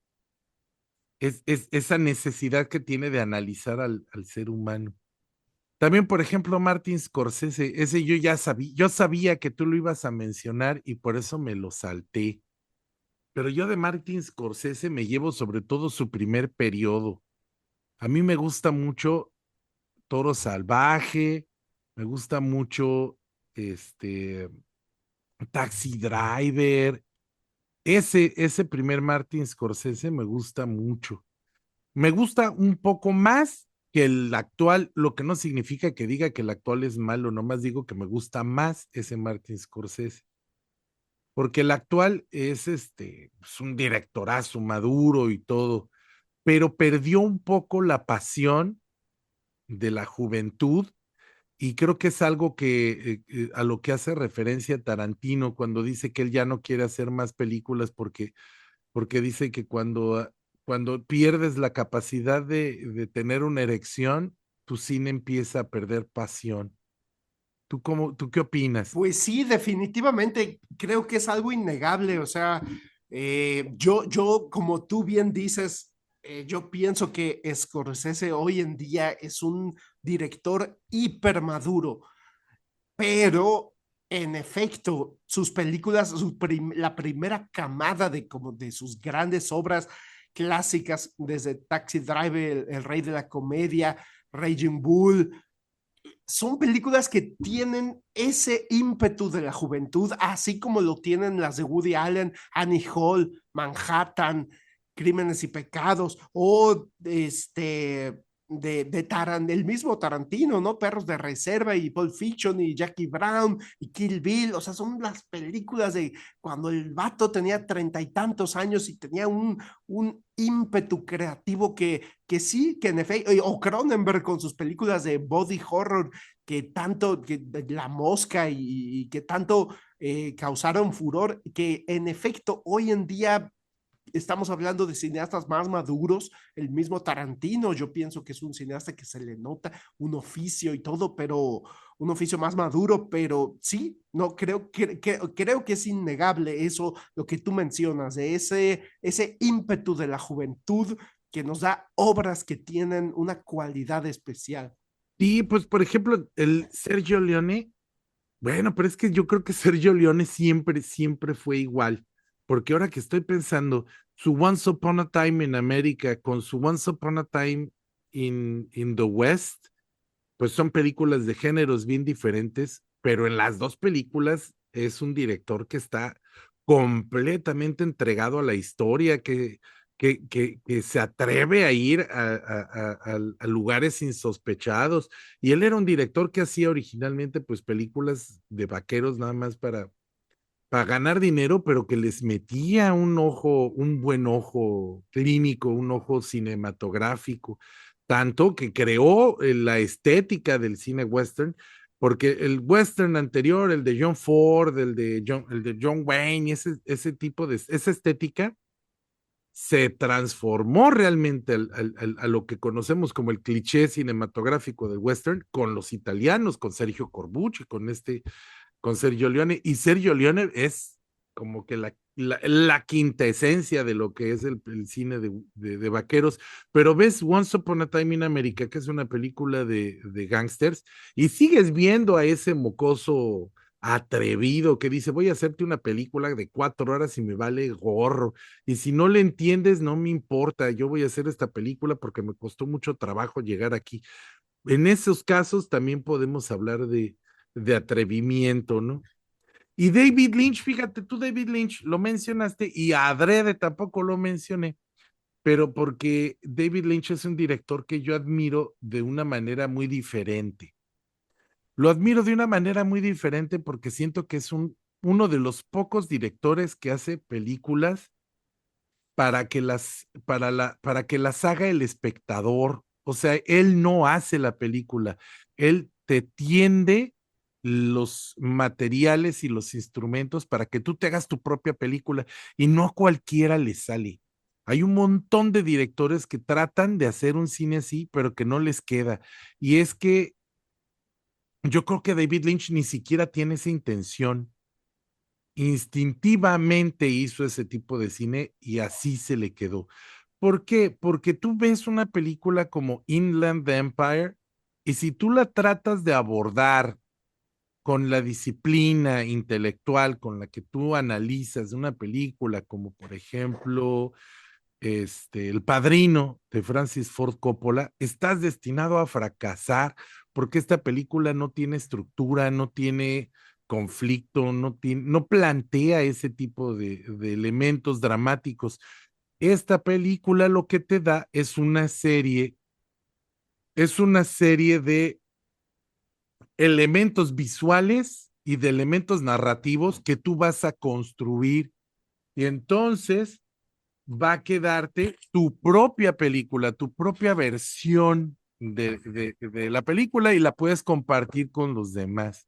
necesidad que tiene de analizar al ser humano. También, por ejemplo, Martin Scorsese, ese yo sabía que tú lo ibas a mencionar y por eso me lo salté. Pero yo de Martin Scorsese me llevo sobre todo su primer periodo. A mí me gusta mucho Toro Salvaje, me gusta mucho este Taxi Driver. Ese primer Martin Scorsese me gusta mucho. Me gusta un poco más que el actual, lo que no significa que diga que el actual es malo, nomás digo que me gusta más ese Martin Scorsese, porque el actual es un directorazo maduro y todo, pero perdió un poco la pasión de la juventud y creo que es algo a lo que hace referencia Tarantino cuando dice que él ya no quiere hacer más películas porque dice que cuando pierdes la capacidad de tener una erección, tu cine empieza a perder pasión. ¿Tú qué opinas? Pues sí, definitivamente creo que es algo innegable. O sea, yo, como tú bien dices, yo pienso que Scorsese hoy en día es un director hipermaduro, pero en efecto, sus películas, la primera camada como de sus grandes obras clásicas, desde Taxi Driver, el Rey de la Comedia, Raging Bull, son películas que tienen ese ímpetu de la juventud, así como lo tienen las de Woody Allen, Annie Hall, Manhattan, Crímenes y Pecados, o el mismo Tarantino, ¿no? Perros de Reserva y Pulp Fiction y Jackie Brown y Kill Bill. O sea, son las películas de cuando el vato tenía 30 y tantos años y tenía un ímpetu creativo que sí, que en efecto, o Cronenberg con sus películas de body horror, que tanto, que La Mosca y que tanto causaron furor, que en efecto hoy en día estamos hablando de cineastas más maduros, el mismo Tarantino, yo pienso que es un cineasta que se le nota un oficio y todo, pero un oficio más maduro, pero sí, no creo que es innegable eso, lo que tú mencionas, de ese ímpetu de la juventud que nos da obras que tienen una cualidad especial. Y pues, por ejemplo, el Sergio Leone, bueno, pero es que yo creo que Sergio Leone siempre fue igual, porque ahora que estoy pensando, su Once Upon a Time in America con su Once Upon a Time in the West, pues son películas de géneros bien diferentes, pero en las dos películas es un director que está completamente entregado a la historia, que se atreve a ir a lugares insospechados. Y él era un director que hacía originalmente pues películas de vaqueros nada más para ganar dinero, pero que les metía un ojo, un buen ojo clínico, un ojo cinematográfico, tanto que creó la estética del cine western, porque el western anterior, el de John Ford, el de John Wayne, ese tipo de, esa estética, se transformó realmente a lo que conocemos como el cliché cinematográfico del western con los italianos, con Sergio Corbucci, con Sergio Leone, y Sergio Leone es como que la quinta esencia de lo que es el cine de vaqueros, pero ves Once Upon a Time in America, que es una película de gangsters, y sigues viendo a ese mocoso atrevido que dice, voy a hacerte una película de 4 horas y me vale gorro, y si no le entiendes, no me importa, yo voy a hacer esta película porque me costó mucho trabajo llegar aquí. En esos casos también podemos hablar de atrevimiento, ¿no? Y David Lynch, fíjate, tú David Lynch lo mencionaste y adrede tampoco lo mencioné, pero porque David Lynch es un director que yo admiro de una manera muy diferente. Lo admiro de una manera muy diferente porque siento que es uno de los pocos directores que hace películas para que las haga el espectador. O sea, él no hace la película, él te tiende los materiales y los instrumentos para que tú te hagas tu propia película y no a cualquiera le sale. Hay un montón de directores que tratan de hacer un cine así, pero que no les queda. Y es que yo creo que David Lynch ni siquiera tiene esa intención. Instintivamente hizo ese tipo de cine y así se le quedó. ¿Por qué? Porque tú ves una película como Inland Empire y si tú la tratas de abordar con la disciplina intelectual con la que tú analizas una película, como por ejemplo El Padrino de Francis Ford Coppola, estás destinado a fracasar porque esta película no tiene estructura, no tiene conflicto, no plantea ese tipo de elementos dramáticos. Esta película lo que te da es una serie de elementos visuales y de elementos narrativos que tú vas a construir y entonces va a quedarte tu propia película, tu propia versión de la película y la puedes compartir con los demás.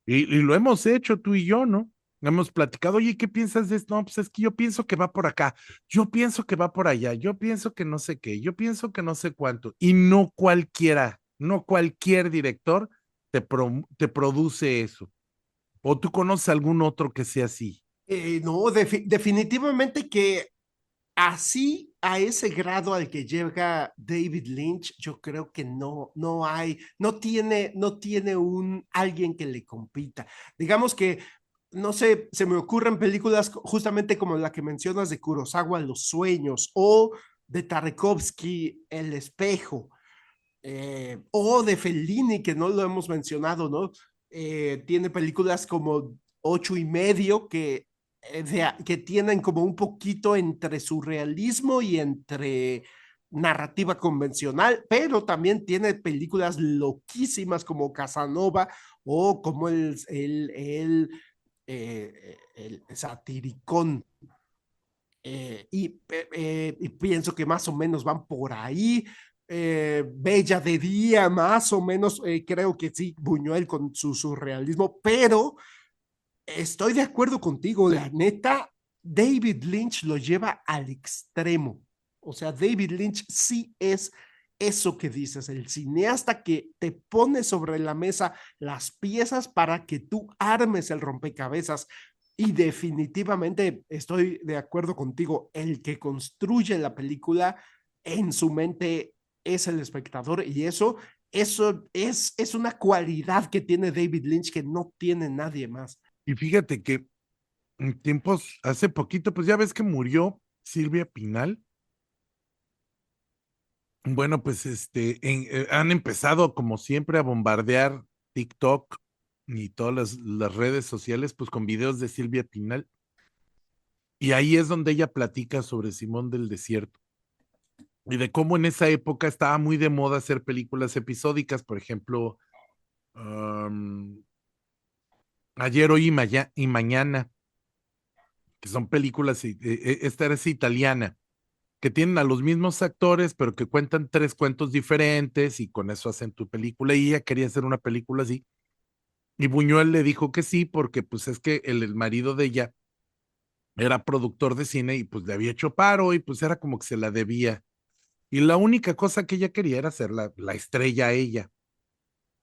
Y lo hemos hecho tú y yo, ¿no? Hemos platicado, oye, ¿qué piensas de esto? No, pues es que yo pienso que va por acá, yo pienso que va por allá, yo pienso que no sé qué, yo pienso que no sé cuánto. Y no cualquiera, no cualquier director te produce eso. ¿O tú conoces algún otro que sea así? No, definitivamente que así a ese grado al que llega David Lynch, yo creo que no hay, no tiene un alguien que le compita. Digamos que, no sé, se me ocurren películas justamente como la que mencionas de Kurosawa, Los Sueños, o de Tarkovsky, El Espejo, o de Fellini, que no lo hemos mencionado, ¿no? Tiene películas como Ocho y Medio, que tienen como un poquito entre surrealismo y entre narrativa convencional, pero también tiene películas loquísimas como Casanova o como el Satiricón. Y pienso que más o menos van por ahí. Bella de Día, más o menos, creo que sí, Buñuel con su surrealismo, pero Estoy de acuerdo contigo, la neta, David Lynch lo lleva al extremo. O sea, David Lynch sí es eso que dices, el cineasta que te pone sobre la mesa las piezas para que tú armes el rompecabezas. Y definitivamente estoy de acuerdo contigo, el que construye la película en su mente es el espectador y eso es una cualidad que tiene David Lynch que no tiene nadie más. Y fíjate que en tiempos, hace poquito, pues ya ves que murió Silvia Pinal. Bueno, pues han empezado como siempre a bombardear TikTok y todas las redes sociales, pues con videos de Silvia Pinal. Y ahí es donde ella platica sobre Simón del Desierto y de cómo en esa época estaba muy de moda hacer películas episódicas, por ejemplo, um, Ayer, Hoy y Mañana, que son películas, esta era italiana, que tienen a los mismos actores, pero que cuentan tres cuentos diferentes y con eso hacen tu película. Y ella quería hacer una película así. Y Buñuel le dijo que sí, porque pues es que el marido de ella era productor de cine y pues le había hecho paro y pues era como que se la debía. Y la única cosa que ella quería era hacer la estrella a ella.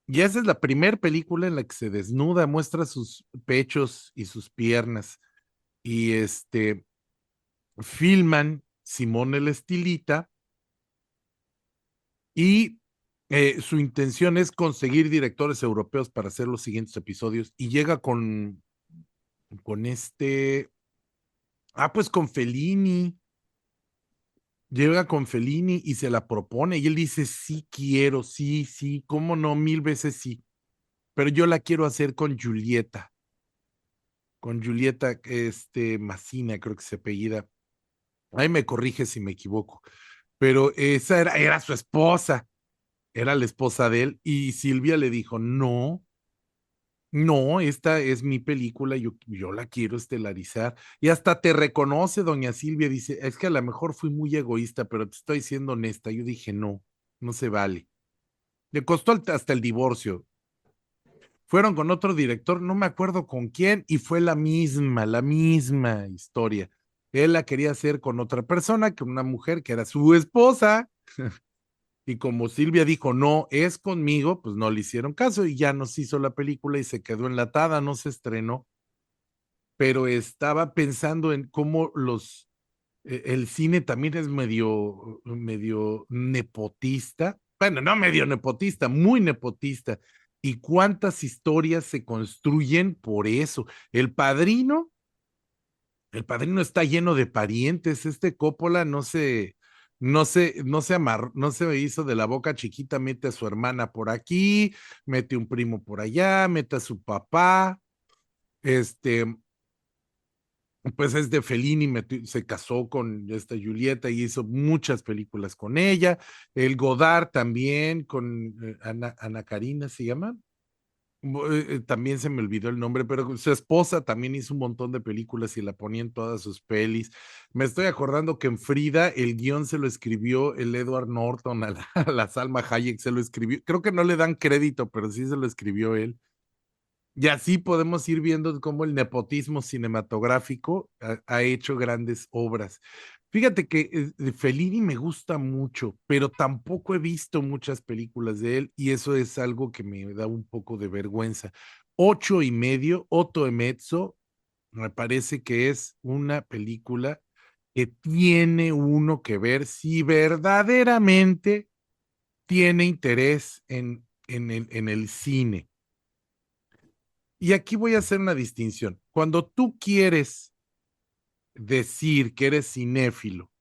Y esa es la primera película en la que se desnuda, muestra sus pechos y sus piernas. Y filman Simón el Estilita y su intención es conseguir directores europeos para hacer los siguientes episodios y llega con pues con Fellini, llega con Fellini y se la propone y él dice, sí quiero, sí, sí, cómo no, mil veces sí, pero yo la quiero hacer con Julieta, Massina, creo que se apellida, ahí me corrige si me equivoco, pero esa era su esposa, era la esposa de él y Silvia le dijo, no, no, esta es mi película, yo la quiero estelarizar. Y hasta te reconoce, doña Silvia, dice, es que a lo mejor fui muy egoísta, pero te estoy siendo honesta. Yo dije, no, no se vale. Le costó hasta el divorcio. Fueron con otro director, no me acuerdo con quién, y fue la misma historia. Él la quería hacer con otra persona, con una mujer que era su esposa, y como Silvia dijo, no, es conmigo, pues no le hicieron caso y ya nos hizo la película y se quedó enlatada, no se estrenó, pero estaba pensando en cómo el cine también es medio nepotista, bueno, no medio nepotista, muy nepotista, y cuántas historias se construyen por eso. El Padrino está lleno de parientes. Coppola no se hizo de la boca chiquita, mete a su hermana por aquí, mete un primo por allá, mete a su papá. Este, pues es de Fellini, se casó con esta Julieta y hizo muchas películas con ella. El Godard también, con Ana Karina se llama. También se me olvidó el nombre, pero su esposa también hizo un montón de películas y la ponía en todas sus pelis. Me estoy acordando que en Frida el guión se lo escribió el Edward Norton a la Salma Hayek, se lo escribió. Creo que no le dan crédito, pero sí se lo escribió él. Y así podemos ir viendo cómo el nepotismo cinematográfico ha hecho grandes obras. Fíjate que Fellini me gusta mucho, pero tampoco he visto muchas películas de él y eso es algo que me da un poco de vergüenza. Ocho y medio, Otto e Mezzo, me parece que es una película que tiene uno que ver si verdaderamente tiene interés en el cine. Y aquí voy a hacer una distinción. Cuando tú quieres decir que eres cinéfilo,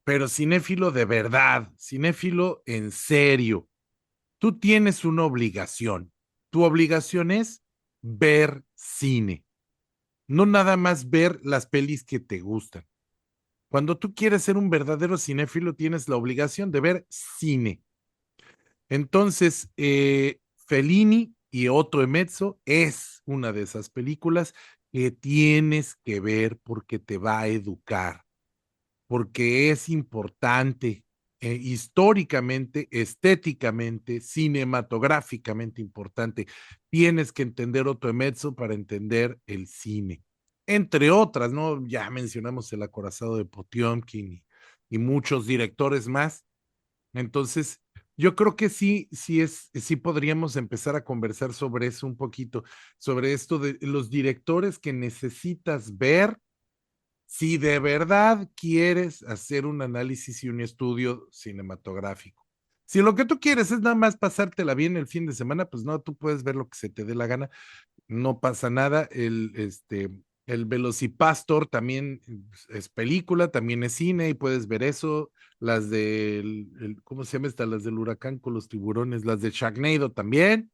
pero cinéfilo de verdad, cinéfilo en serio, tú tienes una obligación. Tu obligación es ver cine, no nada más ver las pelis que te gustan. Cuando tú quieres ser un verdadero cinéfilo, tienes la obligación de ver cine. Entonces, Fellini y Otto Emezzo es una de esas películas que tienes que ver porque te va a educar, porque es importante. históricamente, estéticamente, cinematográficamente importante. Tienes que entender Otto Emetsu para entender el cine. Entre otras, ¿no? Ya mencionamos El acorazado de Potiomkin y muchos directores más. Entonces, yo creo que sí podríamos empezar a conversar sobre eso un poquito, sobre esto de los directores que necesitas ver si de verdad quieres hacer un análisis y un estudio cinematográfico. Si lo que tú quieres es nada más pasártela bien el fin de semana, pues no, tú puedes ver lo que se te dé la gana, no pasa nada. El Velocipastor también es película, también es cine y puedes ver eso. Las ¿cómo se llama esta? Las del huracán con los tiburones, las de Sharknado también.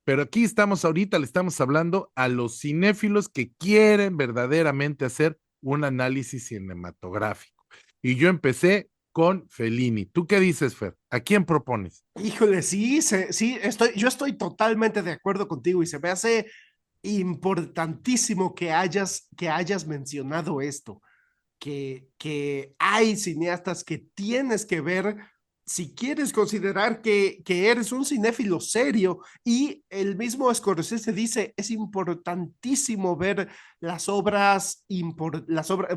Pero aquí estamos ahorita, le estamos hablando a los cinéfilos que quieren verdaderamente hacer un análisis cinematográfico. Y yo empecé con Fellini. ¿Tú qué dices, Fer? ¿A quién propones? Híjole, sí, sí, yo estoy totalmente de acuerdo contigo y se me hace importantísimo que hayas mencionado esto, que hay cineastas que tienes que ver si quieres considerar que eres un cinéfilo serio. Y el mismo Scorsese dice, es importantísimo ver las obras,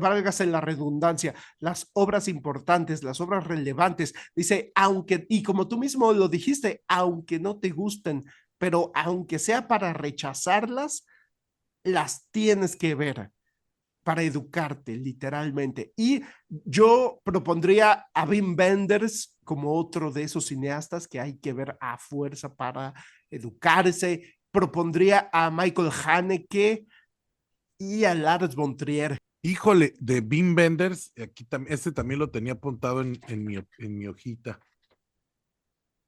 válgase la redundancia, las obras importantes, las obras relevantes. Dice, aunque, y como tú mismo lo dijiste, aunque no te gusten, pero aunque sea para rechazarlas, las tienes que ver para educarte, literalmente. Y yo propondría a Wim Wenders como otro de esos cineastas que hay que ver a fuerza para educarse. Propondría a Michael Haneke y a Lars von Trier. Híjole, de Wim Wenders, aquí este también lo tenía apuntado en mi hojita.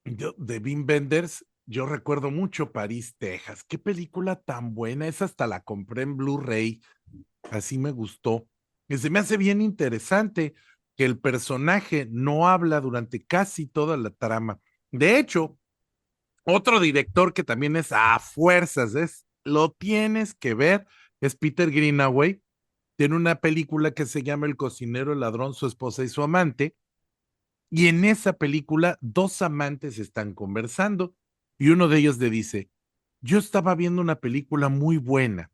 De Wim Wenders, yo recuerdo mucho París, Texas. Qué película tan buena, esa hasta la compré en Blu-ray, así me gustó. Y se me hace bien interesante que el personaje no habla durante casi toda la trama. De hecho, otro director que también es a fuerzas, lo tienes que ver, es Peter Greenaway. Tiene una película que se llama El cocinero, el ladrón, su esposa y su amante. Y en esa película, dos amantes están conversando y uno de ellos le dice, yo estaba viendo una película muy buena,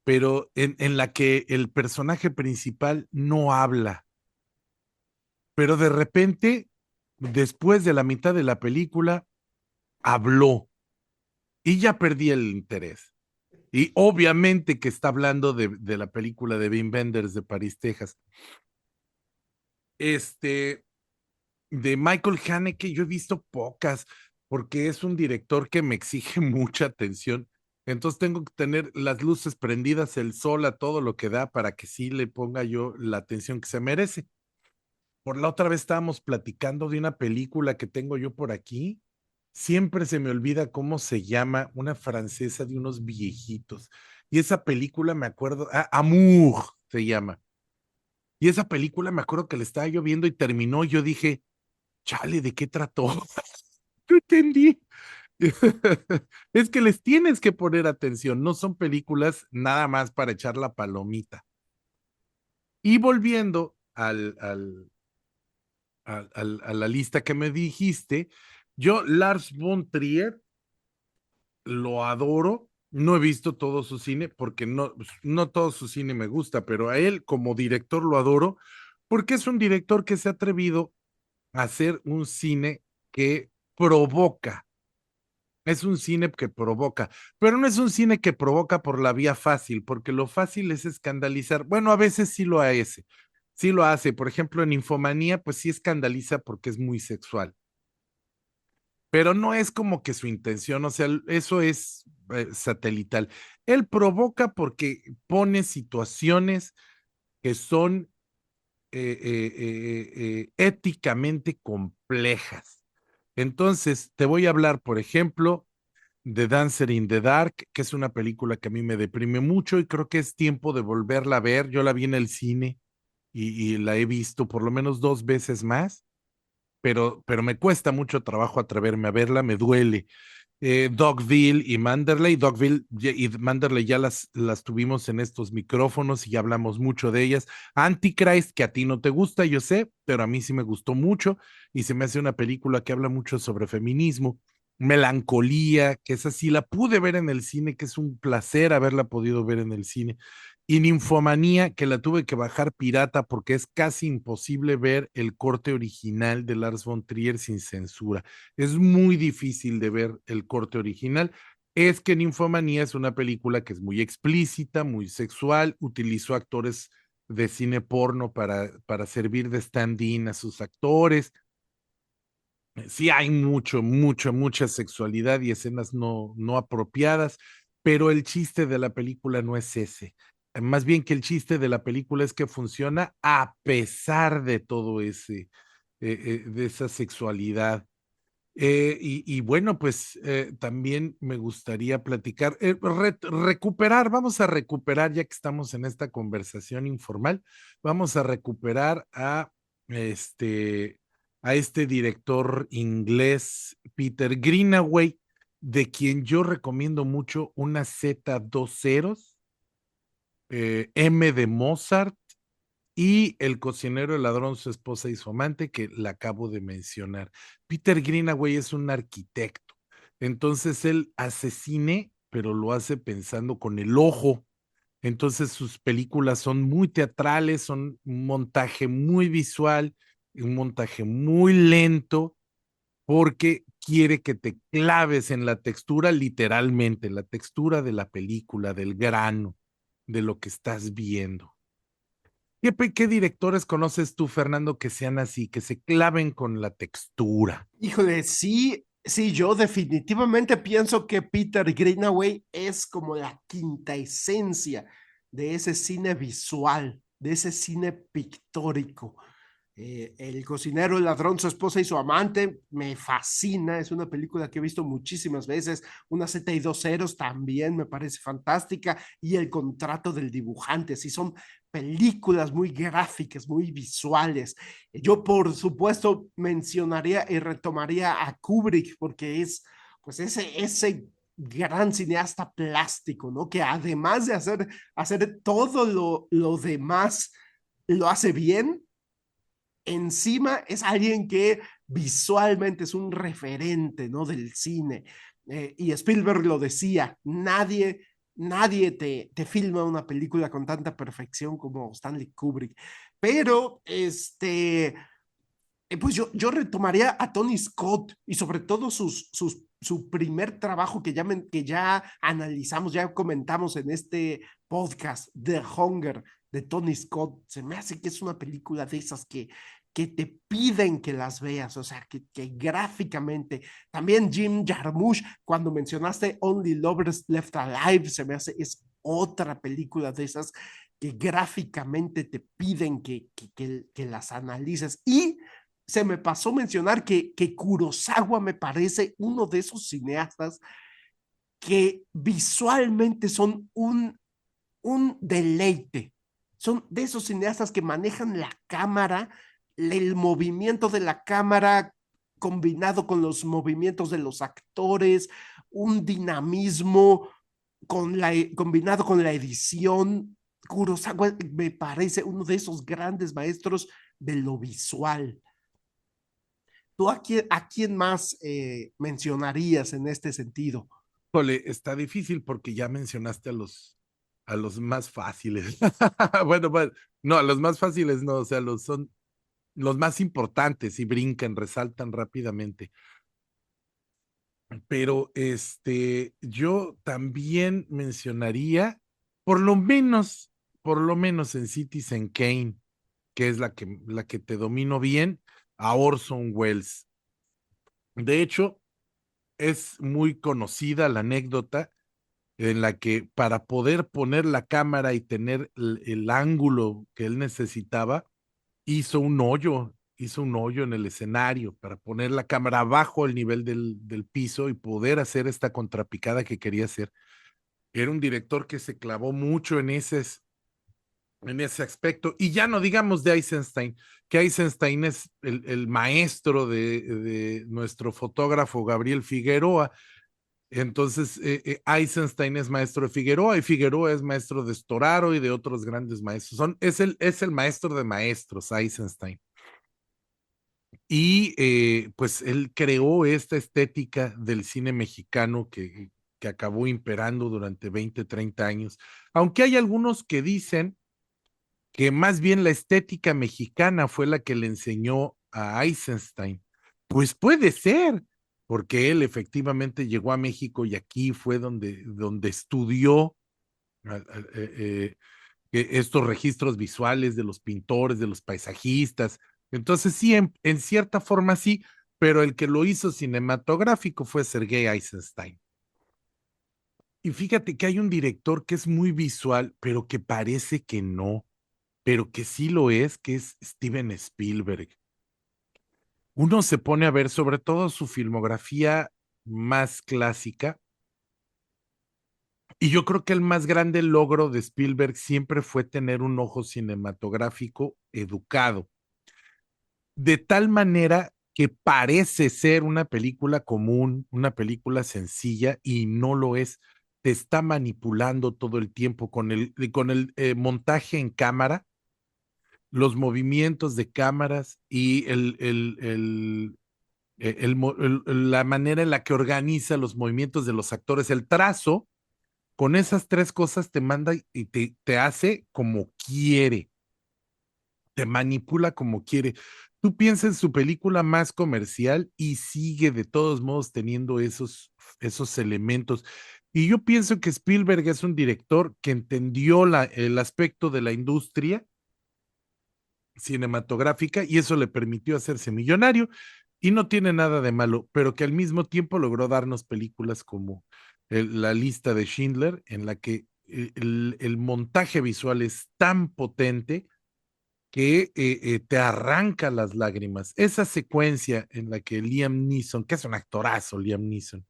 pero en la que el personaje principal no habla, pero de repente, después de la mitad de la película, habló y ya perdí el interés. Y obviamente que está hablando de la película de Wim Wenders de París, Texas. Este, de Michael Haneke yo he visto pocas, porque es un director que me exige mucha atención. Entonces tengo que tener las luces prendidas, el sol a todo lo que da para que sí le ponga yo la atención que se merece. Por la otra vez estábamos platicando de una película que tengo yo por aquí. Siempre se me olvida cómo se llama, una francesa de unos viejitos. Y esa película me acuerdo, Amour se llama. Y esa película me acuerdo que la estaba yo viendo y terminó. Y yo dije, chale, ¿de qué trató? No entendí. Es que les tienes que poner atención, no son películas nada más para echar la palomita. Y volviendo a la lista que me dijiste, yo Lars von Trier lo adoro, no he visto todo su cine porque no todo su cine me gusta, pero a él como director lo adoro porque es un director que se ha atrevido a hacer un cine que provoca. Es un cine que provoca, pero no es un cine que provoca por la vía fácil, porque lo fácil es escandalizar. Bueno, a veces sí lo hace. Por ejemplo, en Infomanía, pues sí escandaliza porque es muy sexual, pero no es como que su intención, o sea, eso es satelital. Él provoca porque pone situaciones que son éticamente complejas. Entonces, te voy a hablar, por ejemplo, The Dancer in the Dark, que es una película que a mí me deprime mucho y creo que es tiempo de volverla a ver. Yo la vi en el cine y la he visto por lo menos dos veces más, pero me cuesta mucho trabajo atreverme a verla, me duele. Dogville y Manderley. Dogville y Manderley ya las tuvimos en estos micrófonos y ya hablamos mucho de ellas. Antichrist, que a ti no te gusta, yo sé, pero a mí sí me gustó mucho y se me hace una película que habla mucho sobre feminismo. Melancolía, que esa sí la pude ver en el cine, que es un placer haberla podido ver en el cine. Y Ninfomanía, que la tuve que bajar pirata porque es casi imposible ver el corte original de Lars von Trier sin censura. Es muy difícil de ver el corte original. Es que Ninfomanía es una película que es muy explícita, muy sexual, utilizó actores de cine porno para servir de stand-in a sus actores. Sí hay mucha sexualidad y escenas no apropiadas, pero el chiste de la película no es ese. Más bien que el chiste de la película es que funciona a pesar de todo de esa sexualidad. Y bueno, pues también me gustaría platicar, recuperar, vamos a recuperar, ya que estamos en esta conversación informal, vamos a recuperar este, a este director inglés, Peter Greenaway, de quien yo recomiendo mucho una Z dos ceros, M de Mozart y El cocinero, el ladrón, su esposa y su amante, que la acabo de mencionar. Peter Greenaway es un arquitecto, entonces él hace cine, pero lo hace pensando con el ojo. Entonces sus películas son muy teatrales, son un montaje muy visual, un montaje muy lento, porque quiere que te claves en la textura, literalmente, la textura de la película, del grano, de lo que estás viendo. ¿Qué directores conoces tú, Fernando, que sean así, que se claven con la textura? Híjole, sí, sí, yo definitivamente pienso que Peter Greenaway es como la quinta esencia de ese cine visual, de ese cine pictórico. El cocinero, el ladrón, su esposa y su amante me fascina. Es una película que he visto muchísimas veces. Una Z y dos ceros también me parece fantástica. Y El contrato del dibujante. Sí, son películas muy gráficas, muy visuales. Yo, por supuesto, mencionaría y retomaría a Kubrick porque es, pues, ese gran cineasta plástico, ¿no? Que además de hacer todo lo demás, lo hace bien. Encima es alguien que visualmente es un referente, ¿no? Del cine. Y Spielberg lo decía, nadie te filma una película con tanta perfección como Stanley Kubrick. Pero, pues yo retomaría a Tony Scott y sobre todo su primer trabajo que ya analizamos, ya comentamos en este podcast, The Hunger, de Tony Scott. Se me hace que es una película de esas que te piden que las veas, o sea, que gráficamente. También Jim Jarmusch, cuando mencionaste Only Lovers Left Alive, se me hace, es otra película de esas que gráficamente te piden que las analices. Y se me pasó mencionar que Kurosawa me parece uno de esos cineastas que visualmente son un deleite. Son de esos cineastas que manejan la cámara, el movimiento de la cámara combinado con los movimientos de los actores, un dinamismo combinado con la edición. Kurosawa me parece uno de esos grandes maestros de lo visual. ¿Tú a quién más mencionarías en este sentido? Híjole, está difícil porque ya mencionaste a los más fáciles. Bueno, no, a los más fáciles no, o sea, son los más importantes y brincan, resaltan rápidamente. Pero yo también mencionaría, por lo menos en Citizen Kane, que es la que te domino bien, a Orson Welles. De hecho, es muy conocida la anécdota en la que para poder poner la cámara y tener el ángulo que él necesitaba, hizo un hoyo en el escenario para poner la cámara bajo el nivel del piso y poder hacer esta contrapicada que quería hacer. Era un director que se clavó mucho en ese aspecto. Y ya no digamos de Eisenstein, que Eisenstein es el maestro de nuestro fotógrafo Gabriel Figueroa, Entonces, Eisenstein es maestro de Figueroa y Figueroa es maestro de Storaro y de otros grandes maestros. Es el maestro de maestros, Eisenstein. Y pues él creó esta estética del cine mexicano que acabó imperando durante 20, 30 años. Aunque hay algunos que dicen que más bien la estética mexicana fue la que le enseñó a Eisenstein. Pues puede ser, porque él efectivamente llegó a México y aquí fue donde estudió estos registros visuales de los pintores, de los paisajistas. Entonces sí, en cierta forma sí, pero el que lo hizo cinematográfico fue Sergei Eisenstein. Y fíjate que hay un director que es muy visual, pero que parece que no, pero que sí lo es, que es Steven Spielberg. Uno se pone a ver sobre todo su filmografía más clásica, y yo creo que el más grande logro de Spielberg siempre fue tener un ojo cinematográfico educado, de tal manera que parece ser una película común, una película sencilla, y no lo es. Te está manipulando todo el tiempo con el montaje en cámara, los movimientos de cámaras y la manera en la que organiza los movimientos de los actores, el trazo. Con esas tres cosas te manda y te hace como quiere, te manipula como quiere. Tú piensas en su película más comercial y sigue de todos modos teniendo esos elementos. Y yo pienso que Spielberg es un director que entendió el aspecto de la industria cinematográfica y eso le permitió hacerse millonario y no tiene nada de malo, pero que al mismo tiempo logró darnos películas como La lista de Schindler, en la que el montaje visual es tan potente que te arranca las lágrimas. Esa secuencia en la que Liam Neeson, que es un actorazo, Liam Neeson,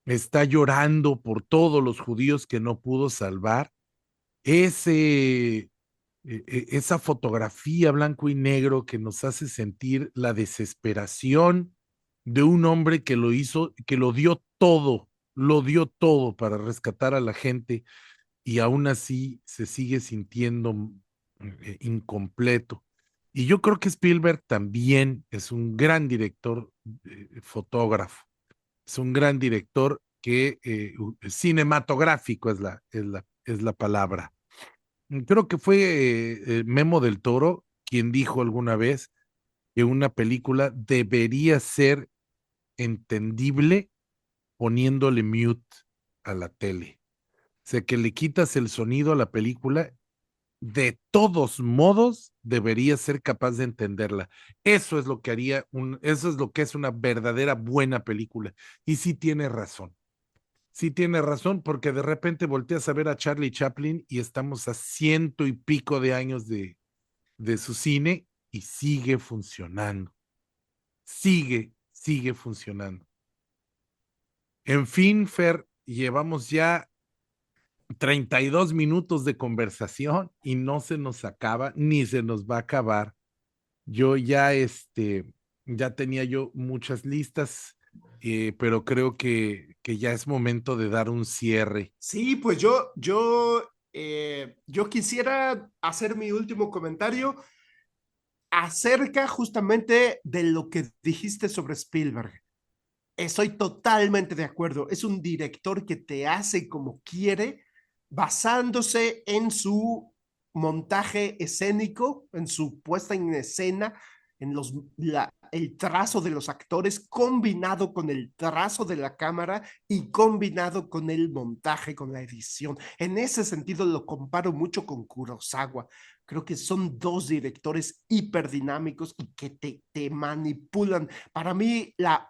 está llorando por todos los judíos que no pudo salvar, ese esa fotografía blanco y negro que nos hace sentir la desesperación de un hombre que lo hizo, que lo dio todo para rescatar a la gente y aún así se sigue sintiendo incompleto. Y yo creo que Spielberg también es un gran director, fotógrafo, es un gran director que cinematográfico es la palabra. Creo que fue Memo del Toro quien dijo alguna vez que una película debería ser entendible poniéndole mute a la tele. O sea, que le quitas el sonido a la película, de todos modos debería ser capaz de entenderla. Eso es lo que es una verdadera buena película. Y sí tiene razón, porque de repente volteas a ver a Charlie Chaplin y estamos a ciento y pico de años de su cine y sigue funcionando, sigue funcionando. En fin, Fer, llevamos ya 32 minutos de conversación y no se nos acaba ni se nos va a acabar. Yo ya tenía yo muchas listas, pero creo que ya es momento de dar un cierre. Sí, pues yo quisiera hacer mi último comentario acerca justamente de lo que dijiste sobre Spielberg. Estoy totalmente de acuerdo. Es un director que te hace como quiere, basándose en su montaje escénico, en su puesta en escena, en el trazo de los actores combinado con el trazo de la cámara y combinado con el montaje, con la edición. En ese sentido lo comparo mucho con Kurosawa. Creo que son dos directores hiperdinámicos y que te manipulan. Para mí la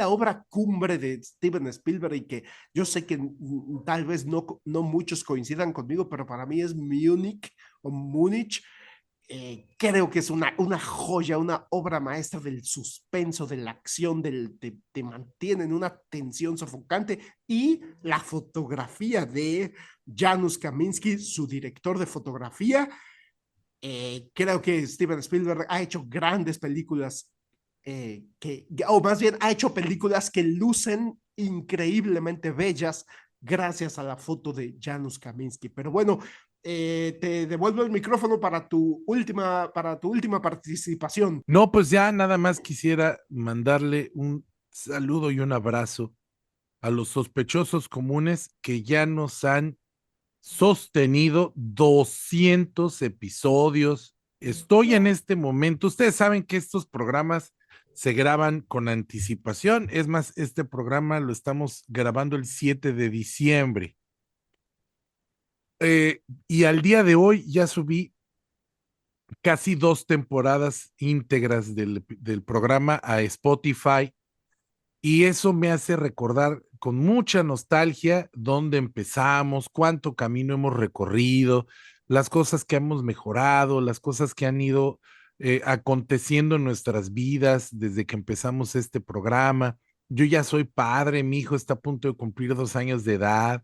obra cumbre de Steven Spielberg, y que yo sé que tal vez no muchos coincidan conmigo, pero para mí es Múnich o Múnich. Creo que es una joya, una obra maestra del suspenso, de la acción, te mantiene en una tensión sofocante, y la fotografía de Janusz Kaminski, su director de fotografía. Creo que Steven Spielberg ha hecho grandes películas o más bien ha hecho películas que lucen increíblemente bellas gracias a la foto de Janusz Kaminski. Pero bueno, te devuelvo el micrófono para tu última participación. No, pues ya nada más quisiera mandarle un saludo y un abrazo a los sospechosos comunes que ya nos han sostenido 200 episodios. Estoy en este momento, ustedes saben que estos programas se graban con anticipación, es más, este programa lo estamos grabando el 7 de diciembre. Y al día de hoy ya subí casi 2 temporadas íntegras del programa a Spotify. Y eso me hace recordar con mucha nostalgia dónde empezamos, cuánto camino hemos recorrido, las cosas que hemos mejorado, las cosas que han ido aconteciendo en nuestras vidas desde que empezamos este programa. Yo ya soy padre, mi hijo está a punto de cumplir 2 años de edad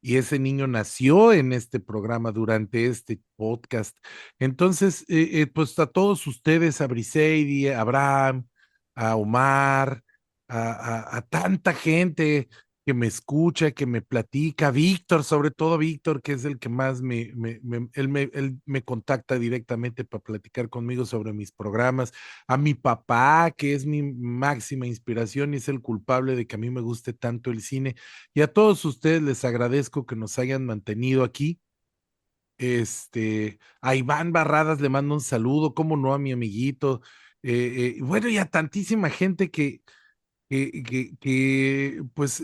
y ese niño nació en este programa durante este podcast. Entonces, pues a todos ustedes, a Briseidi, a Abraham, a Omar, a tanta gente que me escucha, que me platica, Víctor, sobre todo Víctor, que es el que más él me contacta directamente para platicar conmigo sobre mis programas, a mi papá, que es mi máxima inspiración y es el culpable de que a mí me guste tanto el cine, y a todos ustedes les agradezco que nos hayan mantenido aquí. A Iván Barradas le mando un saludo, cómo no, a mi amiguito, bueno, y a tantísima gente pues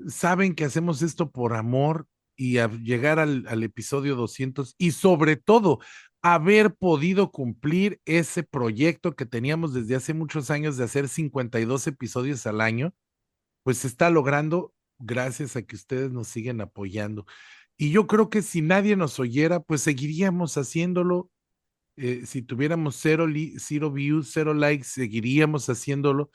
saben que hacemos esto por amor y a llegar al episodio 200 y sobre todo haber podido cumplir ese proyecto que teníamos desde hace muchos años de hacer 52 episodios al año, pues se está logrando gracias a que ustedes nos siguen apoyando. Y yo creo que si nadie nos oyera, pues seguiríamos haciéndolo. Si tuviéramos cero views, cero likes, seguiríamos haciéndolo,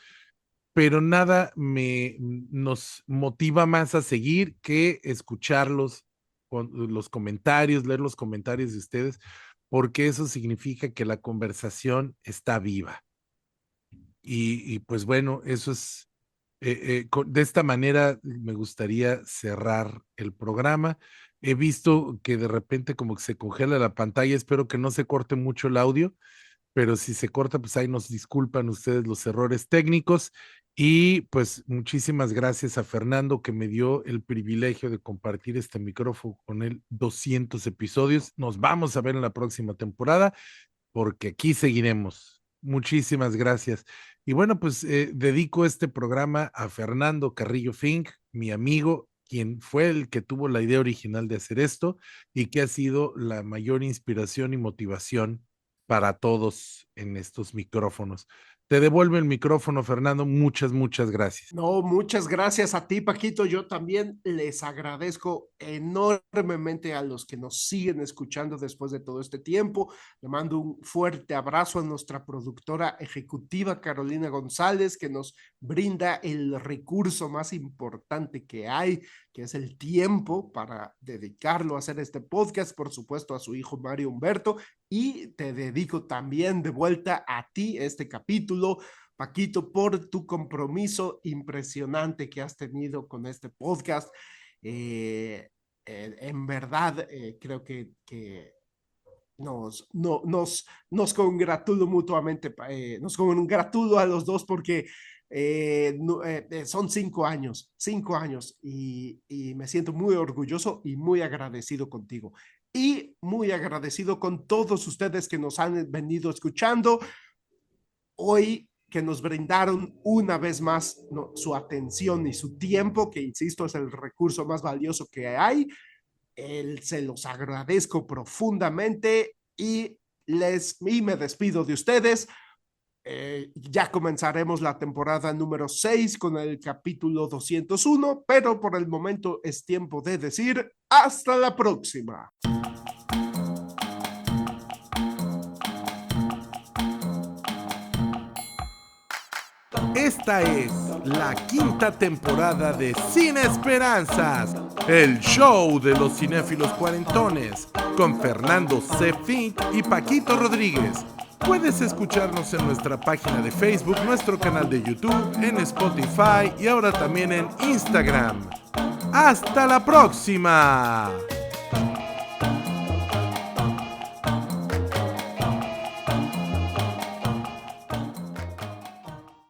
pero nada nos motiva más a seguir que escucharlos con los comentarios, leer los comentarios de ustedes, porque eso significa que la conversación está viva. Y pues bueno, eso es, de esta manera me gustaría cerrar el programa. He visto que de repente como que se congela la pantalla, espero que no se corte mucho el audio, pero si se corta, pues ahí nos disculpan ustedes los errores técnicos. Y pues muchísimas gracias a Fernando que me dio el privilegio de compartir este micrófono con él 200 episodios. Nos vamos a ver en la próxima temporada porque aquí seguiremos. Muchísimas gracias. Y bueno, pues dedico este programa a Fernando Carrillo Fink, mi amigo, quien fue el que tuvo la idea original de hacer esto y que ha sido la mayor inspiración y motivación para todos en estos micrófonos. Te devuelvo el micrófono, Fernando. Muchas, muchas gracias. No, muchas gracias a ti, Paquito. Yo también les agradezco enormemente a los que nos siguen escuchando después de todo este tiempo. Le mando un fuerte abrazo a nuestra productora ejecutiva, Carolina González, que nos brinda el recurso más importante que hay, que es el tiempo para dedicarlo a hacer este podcast, por supuesto a su hijo Mario Humberto, y te dedico también de vuelta a ti este capítulo, Paquito, por tu compromiso impresionante que has tenido con este podcast. En verdad, creo que nos congratulo mutuamente, nos congratulo a los dos porque son 5 años y me siento muy orgulloso y muy agradecido contigo. Y muy agradecido con todos ustedes que nos han venido escuchando hoy, que nos brindaron una vez más, ¿no?, su atención y su tiempo, que insisto es el recurso más valioso que hay. Se los agradezco profundamente y me despido de ustedes. Ya comenzaremos la temporada número 6 con el capítulo 201, pero por el momento es tiempo de decir hasta la próxima. Esta es la 5ª temporada de Sin Esperanzas, el show de los cinéfilos cuarentones, con Fernando C. Fink y Paquito Rodríguez. Puedes escucharnos en nuestra página de Facebook, nuestro canal de YouTube, en Spotify y ahora también en Instagram. ¡Hasta la próxima!